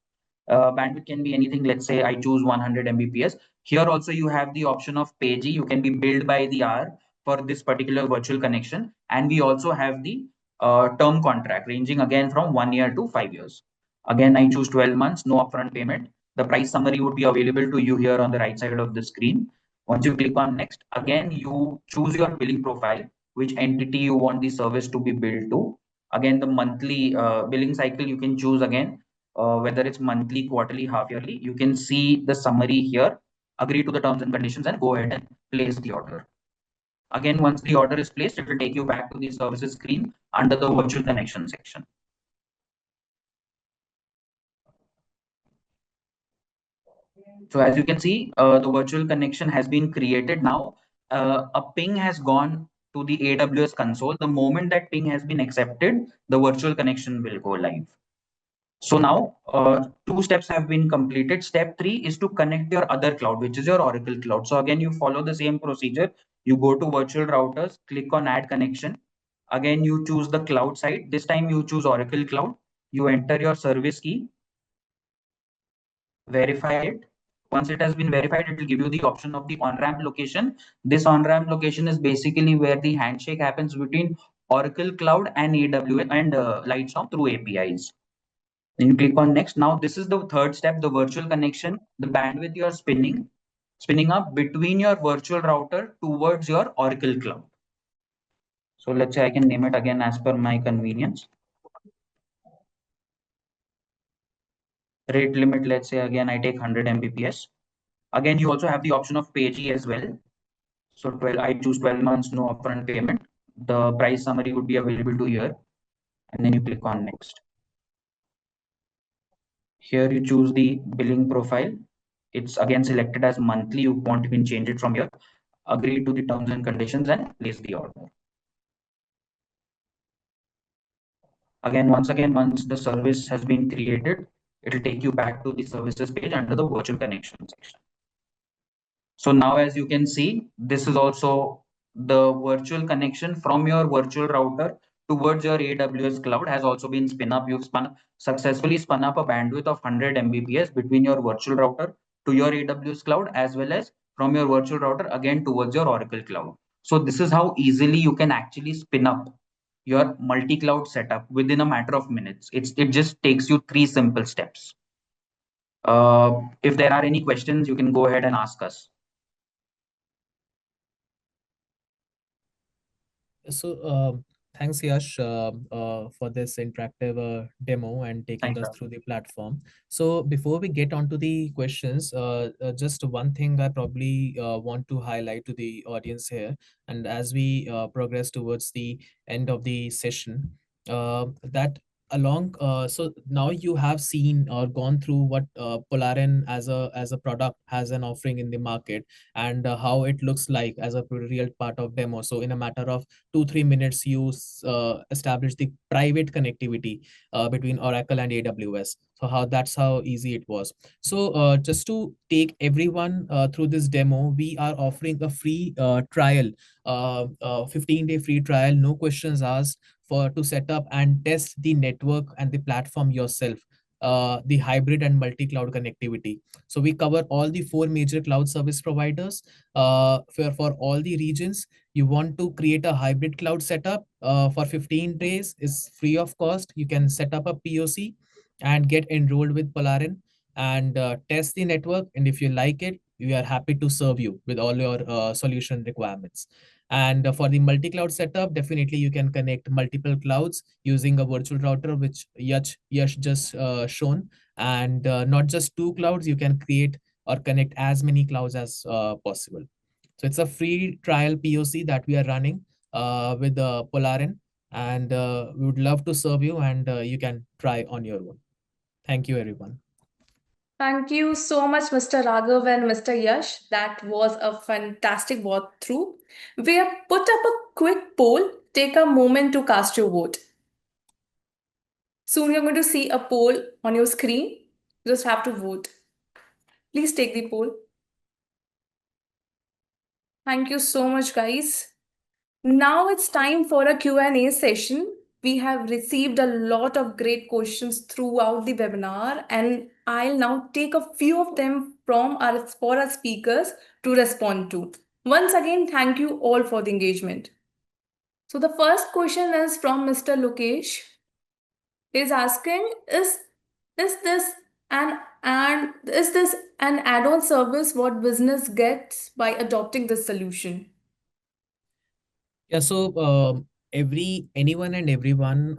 Bandwidth can be anything. Let's say I choose 100 Mbps. Here also you have the option of PG. You can be billed by the hour for this particular virtual connection. And we also have the term contract ranging again from 1 year to 5 years. Again, I choose 12 months, no upfront payment. The price summary would be available to you here on the right side of the screen. Once you click on next, again, you choose your billing profile, which entity you want the service to be billed to. Again, the monthly billing cycle, you can choose again, whether it's monthly, quarterly, half yearly. You can see the summary here, agree to the terms and conditions, and go ahead and place the order. Again, once the order is placed, it will take you back to the services screen under the virtual connection section. So as you can see, the virtual connection has been created. Now, a ping has gone to the AWS console. The moment that ping has been accepted, the virtual connection will go live. So now two steps have been completed. Step three is to connect your other cloud, which is your Oracle cloud. So again, you follow the same procedure. You go to virtual routers, click on add connection. Again, you choose the cloud side. This time you choose Oracle cloud. You enter your service key, verify it. Once it has been verified, it will give you the option of the on-ramp location. This on-ramp location is basically where the handshake happens between Oracle cloud and AWS and Lightstorm through APIs. Then you click on next. Now this is the third step, the virtual connection, the bandwidth you are spinning up between your virtual router towards your Oracle cloud. So let's say I can name it again as per my convenience. Rate limit, let's say again I take 100 Mbps. Again, you also have the option of PG as well. So 12, I choose 12 months, no upfront payment. The price summary would be available to here. And then you click on next. Here you choose the billing profile. It's again selected as monthly. You want, you can change it from here. Agree to the terms and conditions and place the order. Once the service has been created, it will take you back to the services page under the virtual connection section. So now, as you can see, this is also the virtual connection from your virtual router towards your AWS cloud has also been spun up. You've successfully spun up a bandwidth of 100 Mbps between your virtual router to your AWS cloud, as well as from your virtual router again towards your Oracle cloud. So this is how easily you can actually spin up your multi-cloud setup within a matter of minutes. It just takes you 3 simple steps. If there are any questions, you can go ahead and ask us. So, thanks, Yash, for this interactive demo and taking Thanks, us Raghav. through the platform. So, before we get on to the questions, just one thing I probably want to highlight to the audience here, and as we progress towards the end of the session, that along so now you have seen or gone through what Polarin as a product has an offering in the market, and how it looks like as a real part of demo. So in a matter of 2-3 minutes, you establish the private connectivity between Oracle and AWS. So that's how easy it was. So just to take everyone through this demo, we are offering a free trial, 15-day free trial, no questions asked, for to set up and test the network and the platform yourself, the hybrid and multi-cloud connectivity. So we cover all the 4 major cloud service providers for all the regions. You want to create a hybrid cloud setup for 15 days, is free of cost. You can set up a POC and get enrolled with Polarin and test the network. And if you like it, we are happy to serve you with all your solution requirements. And for the multi-cloud setup, definitely you can connect multiple clouds using a virtual router, which Yash just shown. And not just 2 clouds, you can create or connect as many clouds as possible. So it's a free trial POC that we are running with Polarin, and we would love to serve you, and you can try on your own. Thank you, everyone. Thank you so much, Mr. Raghav and Mr. Yash. That was a fantastic walkthrough. We have put up a quick poll. Take a moment to cast your vote. Soon you're going to see a poll on your screen. You just have to vote. Please take the poll. Thank you so much, guys. Now it's time for a Q&A session. We have received a lot of great questions throughout the webinar, and I'll now take a few of them from for our speakers to respond to. Once again, thank you all for the engagement. So the first question is from Mr. Lokesh. He's asking, is this is this an add-on service what business gets by adopting this solution? Yeah, so anyone and everyone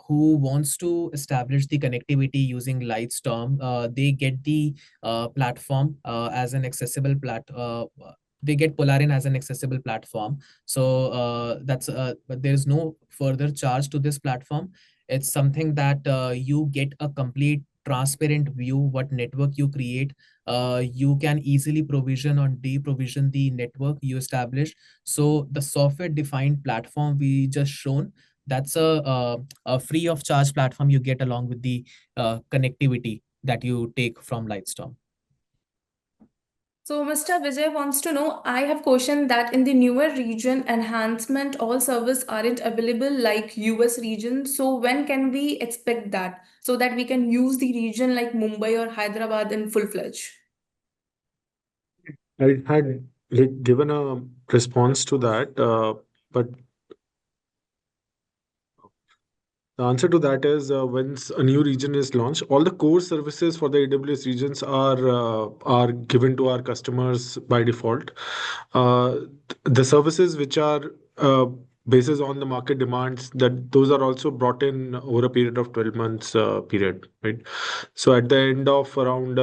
who wants to establish the connectivity using Lightstorm, they get the platform as an accessible they get Polarin as an accessible platform. So but there's no further charge to this platform. It's something that you get a complete transparent view what network you create. You can easily provision or deprovision the network you establish. So the software defined platform we just shown, that's a free of charge platform you get along with the connectivity that you take from Lightstorm. So Mr. Vijay wants to know, I have questioned that in the newer region enhancement, all service aren't available like US region. So when can we expect that so that we can use the region like Mumbai or Hyderabad in full-fledged? I had given a response to that, but the answer to that is when a new region is launched, all the core services for the AWS regions are given to our customers by default. The services which are basis on the market demands, that those are also brought in over a period of 12 months period, right? So at the end of around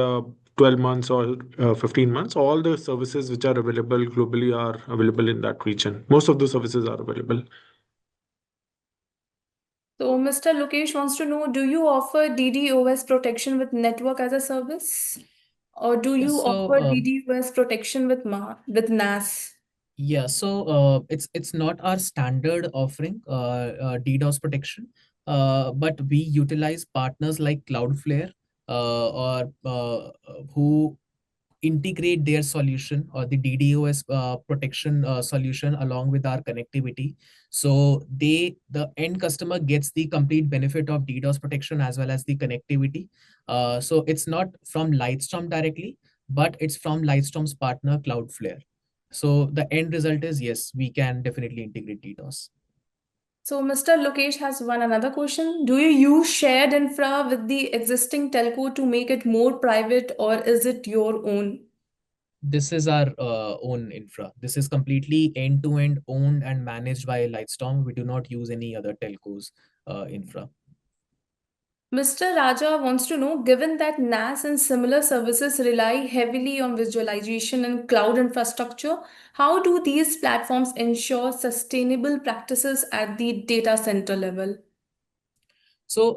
12 months or 15 months, all the services which are available globally are available in that region. Most of those services are available. So Mr. Lokesh wants to know, do you offer DDoS protection with network as a service? Or do you Yes, so offer DDoS protection with NAS? yeah, so it's not our standard offering, DDoS protection, but we utilize partners like Cloudflare, or who integrate their solution or the DDoS protection solution along with our connectivity. So the end customer gets the complete benefit of DDoS protection as well as the connectivity. So it's not from Lightstorm directly, but it's from Lightstorm's partner Cloudflare. So the end result is yes, we can definitely integrate DDoS. So Mr. Lokesh has one another question. Do you use shared infra with the existing telco to make it more private, or is it your own? This is our own infra. This is completely end-to-end owned and managed by Lightstorm. We do not use any other telcos infra. Mr. Raja wants to know, given that NAS and similar services rely heavily on visualization and cloud infrastructure, how do these platforms ensure sustainable practices at the data center level? So,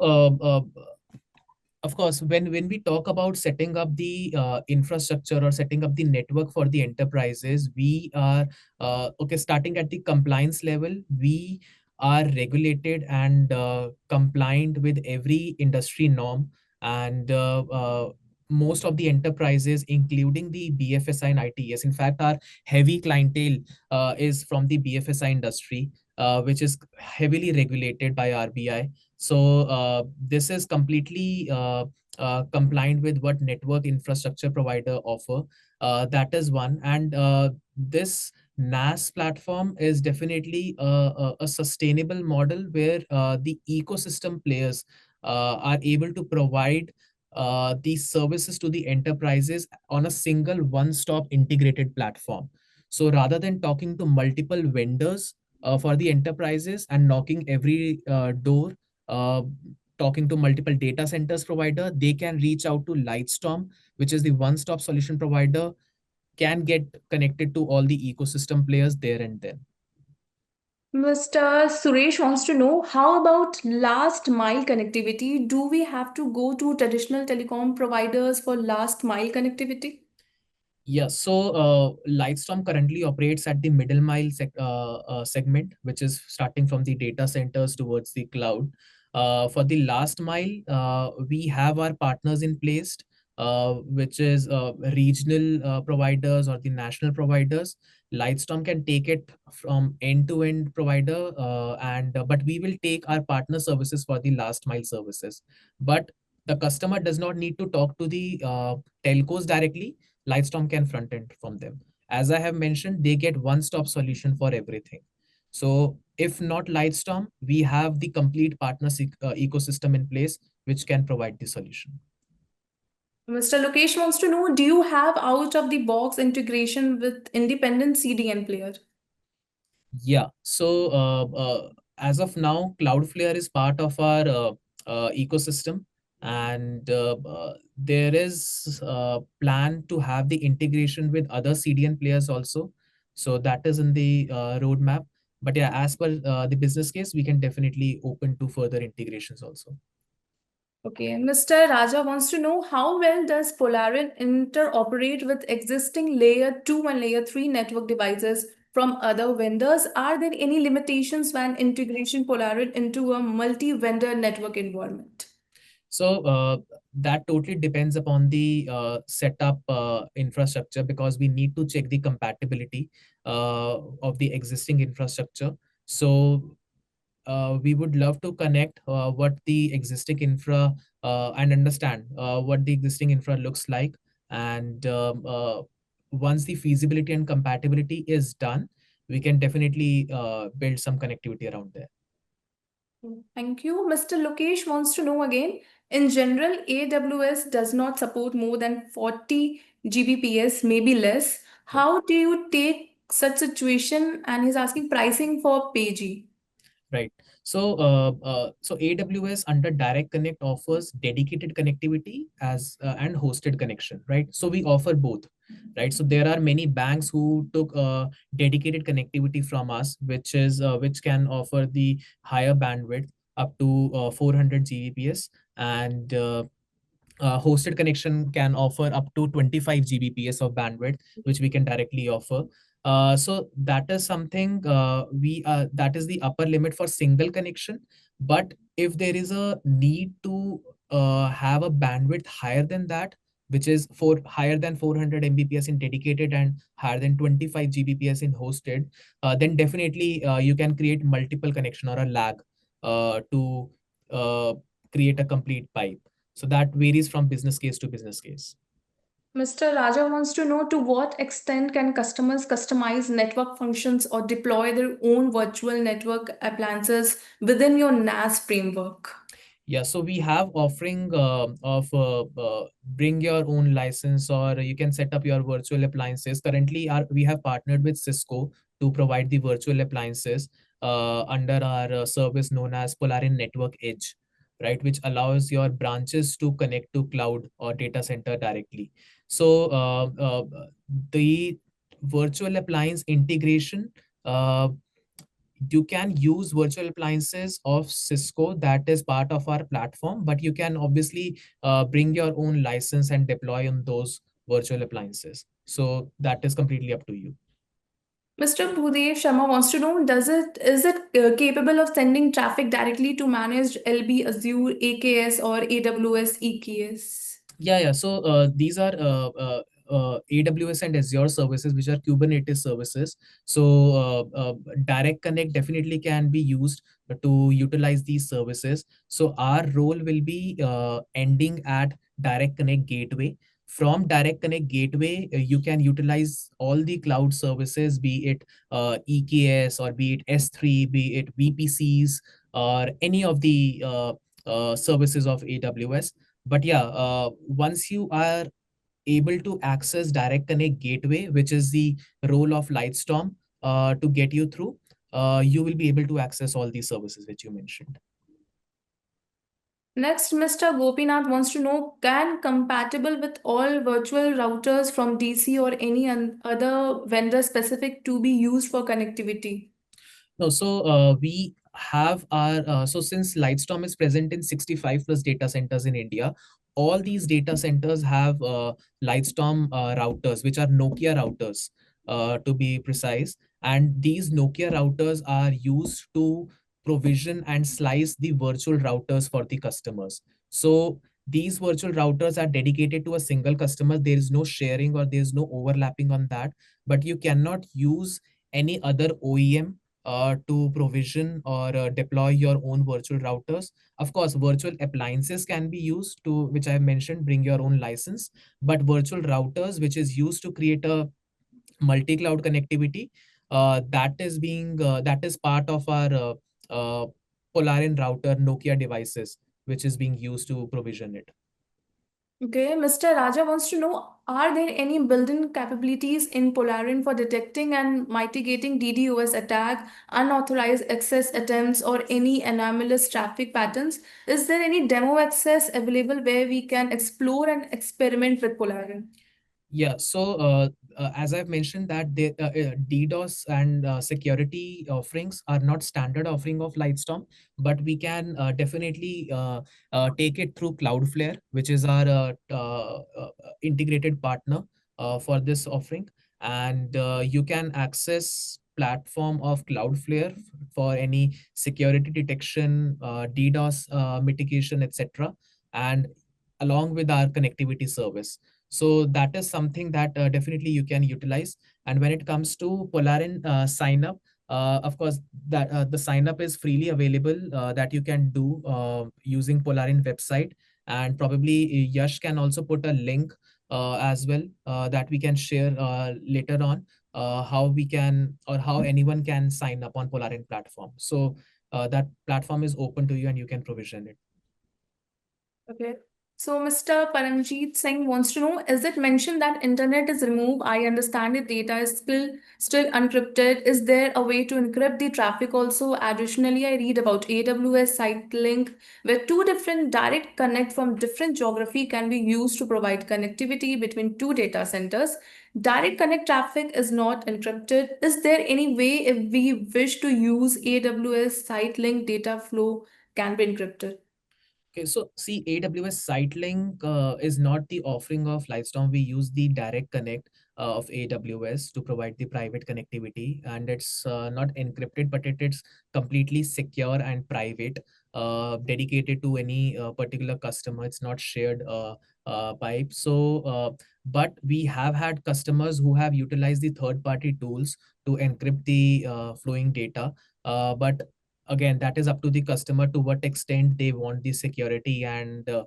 of course, when we talk about setting up the infrastructure or setting up the network for the enterprises, we are okay. Starting at the compliance level, we are regulated and compliant with every industry norm, and most of the enterprises, including the BFSI and ITS. In fact, our heavy clientele is from the BFSI industry, which is heavily regulated by RBI. So this is completely compliant with what network infrastructure provider offer. That is one. And this NAS platform is definitely a sustainable model where the ecosystem players are able to provide these services to the enterprises on a single one-stop integrated platform. So rather than talking to multiple vendors for the enterprises and knocking every door, uh, talking to multiple data centers provider, they can reach out to Lightstorm, which is the one-stop solution provider, can get connected to all the ecosystem players there and then. Mr. Suresh wants to know, how about last mile connectivity? Do we have to go to traditional telecom providers for last mile connectivity? Yes, so Lightstorm currently operates at the middle mile segment, which is starting from the data centers towards the cloud. For the last mile, we have our partners in place, which is regional providers or the national providers. Lightstorm can take it from end-to-end provider, and but we will take our partner services for the last mile services. But the customer does not need to talk to the telcos directly. Lightstorm can front end from them. As I have mentioned, they get one-stop solution for everything. So if not Lightstorm, we have the complete partner ecosystem in place, which can provide the solution. Mr. Lokesh wants to know, do you have out of the box integration with independent CDN player? Yeah. So as of now, Cloudflare is part of our ecosystem, and there is a plan to have the integration with other CDN players also. So that is in the roadmap. But yeah, as per the business case, we can definitely open to further integrations also. Okay, Mr. Raja wants to know, how well does Polarin interoperate with existing layer 2 and layer 3 network devices from other vendors? Are there any limitations when integration Polarin into a multi-vendor network environment? So that totally depends upon the setup infrastructure, because we need to check the compatibility of the existing infrastructure. So we would love to connect what the existing infra and understand what the existing infra looks like. And once the feasibility and compatibility is done, we can definitely build some connectivity around there. Thank you. Mr. Lokesh wants to know again, in general, AWS does not support more than 40 Gbps, maybe less. How do you take such situation? And he's asking pricing for PG. Right. So, so AWS under Direct Connect offers dedicated connectivity as and hosted connection, right? So we offer both, right? So there are many banks who took dedicated connectivity from us, which can offer the higher bandwidth up to 400 Gbps, and hosted connection can offer up to 25 Gbps of bandwidth, which we can directly offer. So that is something that is the upper limit for single connection. But if there is a need to have a bandwidth higher than that, which is for higher than 400 Mbps in dedicated and higher than 25 Gbps in hosted, then definitely you can create multiple connection or a lag to create a complete pipe. So that varies from business case to business case. Mr. Raja wants to know, to what extent can customers customize network functions or deploy their own virtual network appliances within your NAS framework? Yeah, so we have offering of bring your own license, or you can set up your virtual appliances. Currently, we have partnered with Cisco to provide the virtual appliances under our service known as Polarin Network Edge, right, which allows your branches to connect to cloud or data center directly. So the virtual appliance integration, you can use virtual appliances of Cisco that is part of our platform, but you can obviously bring your own license and deploy on those virtual appliances. So that is completely up to you. Mr. Bhudev Sharma wants to know, is it capable of sending traffic directly to managed LB Azure AKS or AWS EKS? Yeah. So these are AWS and Azure services, which are Kubernetes services. So Direct Connect definitely can be used to utilize these services. So our role will be ending at Direct Connect Gateway. From Direct Connect Gateway, you can utilize all the cloud services, be it EKS or be it S3, be it VPCs or any of the services of AWS. But yeah, once you are able to access Direct Connect Gateway, which is the role of Lightstorm to get you through, you will be able to access all these services which you mentioned. Next, Mr. Gopinath wants to know, can compatible with all virtual routers from DC or any other vendor specific to be used for connectivity? No, so we have our so since Lightstorm is present in 65 plus data centers in India, all these data centers have Lightstorm routers, which are Nokia routers, to be precise. And these Nokia routers are used to provision and slice the virtual routers for the customers. So these virtual routers are dedicated to a single customer. There is no sharing or there is no overlapping on that. But you cannot use any other OEM to provision or deploy your own virtual routers. Of course, virtual appliances can be used to, which I mentioned, bring your own license, but virtual routers, which is used to create a multi-cloud connectivity, that is part of our Polarin router Nokia devices, which is being used to provision it. Okay, Mr. Raja wants to know, are there any built-in capabilities in Polarin for detecting and mitigating DDoS attack, unauthorized access attempts, or any anomalous traffic patterns? Is there any demo access available where we can explore and experiment with Polarin? Yeah, so as I've mentioned that the DDoS and security offerings are not standard offering of Lightstorm, but we can definitely take it through Cloudflare, which is our integrated partner for this offering. And you can access platform of Cloudflare for any security detection, DDoS mitigation, etc. And along with our connectivity service. So that is something that definitely you can utilize. And when it comes to Polarin sign up, of course, that the sign up is freely available that you can do using Polarin website. And probably Yash can also put a link as well that we can share later on how we can or how anyone can sign up on Polarin platform. So that platform is open to you and you can provision it. Okay. So Mr. Paramjeet Singh wants to know, is it mentioned that internet is removed? I understand the data is still encrypted. Is there a way to encrypt the traffic also? Additionally, I read about AWS site link where two different direct connect from different geography can be used to provide connectivity between two data centers. Direct connect traffic is not encrypted. Is there any way if we wish to use AWS site link data flow can be encrypted? Okay, so see, AWS SiteLink is not the offering of Lightstorm. We use the direct connect of AWS to provide the private connectivity, and it's not encrypted, but it is completely secure and private, dedicated to any particular customer. It's not shared pipe. But we have had customers who have utilized the third-party tools to encrypt the flowing data. But again, that is up to the customer to what extent they want the security and to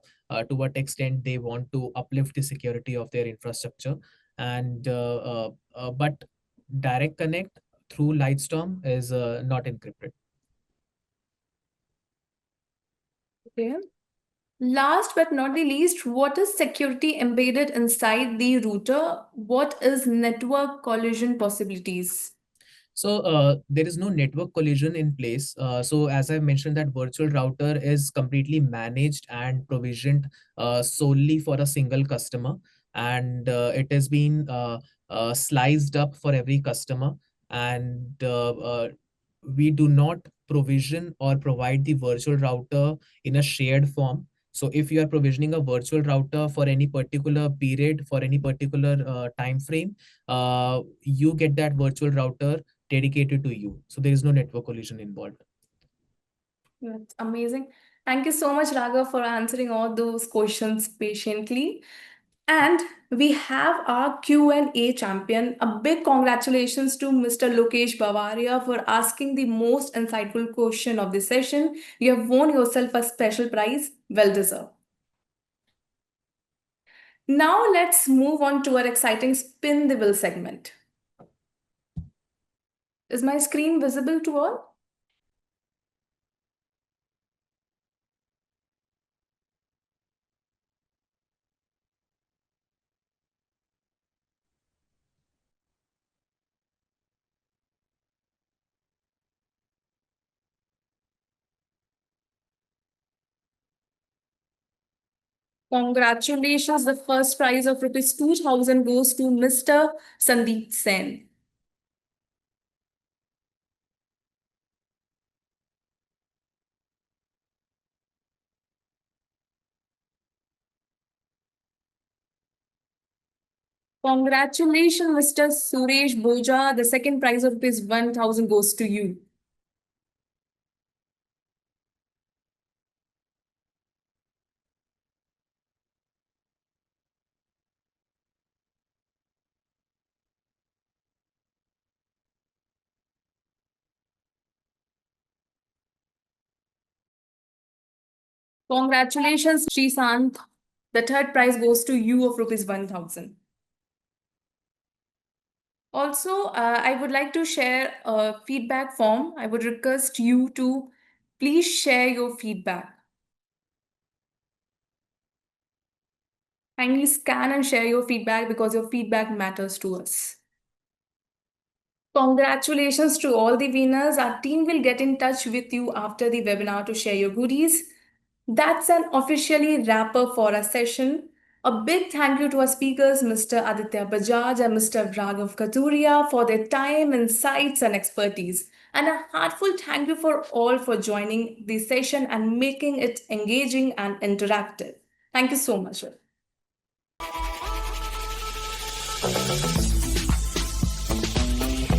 what extent they want to uplift the security of their infrastructure. But direct connect through Lightstorm is not encrypted. Okay. Last but not the least, what is security embedded inside the router? What is network collision possibilities? So there is no network collision in place. So as I mentioned, that virtual router is completely managed and provisioned solely for a single customer, and it has been sliced up for every customer. And we do not provision or provide the virtual router in a shared form. So if you are provisioning a virtual router for any particular period, for any particular time frame, you get that virtual router dedicated to you. So there is no network collision involved. That's amazing. Thank you so much, Raghav, for answering all those questions patiently. And we have our Q&A champion. A big congratulations to Mr. Lokesh Bavaria for asking the most insightful question of the session. You have won yourself a special prize. Well deserved. Now let's move on to our exciting Spin the Wheel segment. Is my screen visible to all? Congratulations. The first prize of rupees 2000 goes to Mr. Sandeep Sen. Congratulations, Mr. Suresh Boja. The second prize of rupees 1000 goes to you. Congratulations, Srisant. The third prize goes to you of rupees 1000. Also, I would like to share a feedback form. I would request you to please share your feedback. Kindly scan and share your feedback because your feedback matters to us. Congratulations to all the winners. Our team will get in touch with you after the webinar to share your goodies. That's an officially wrapper for our session. A big thank you to our speakers, Mr. Aditya Bajaj and Mr. Raghav Kathuria, for their time, insights, and expertise. And a heartfelt thank you for all for joining the session and making it engaging and interactive. Thank you so much.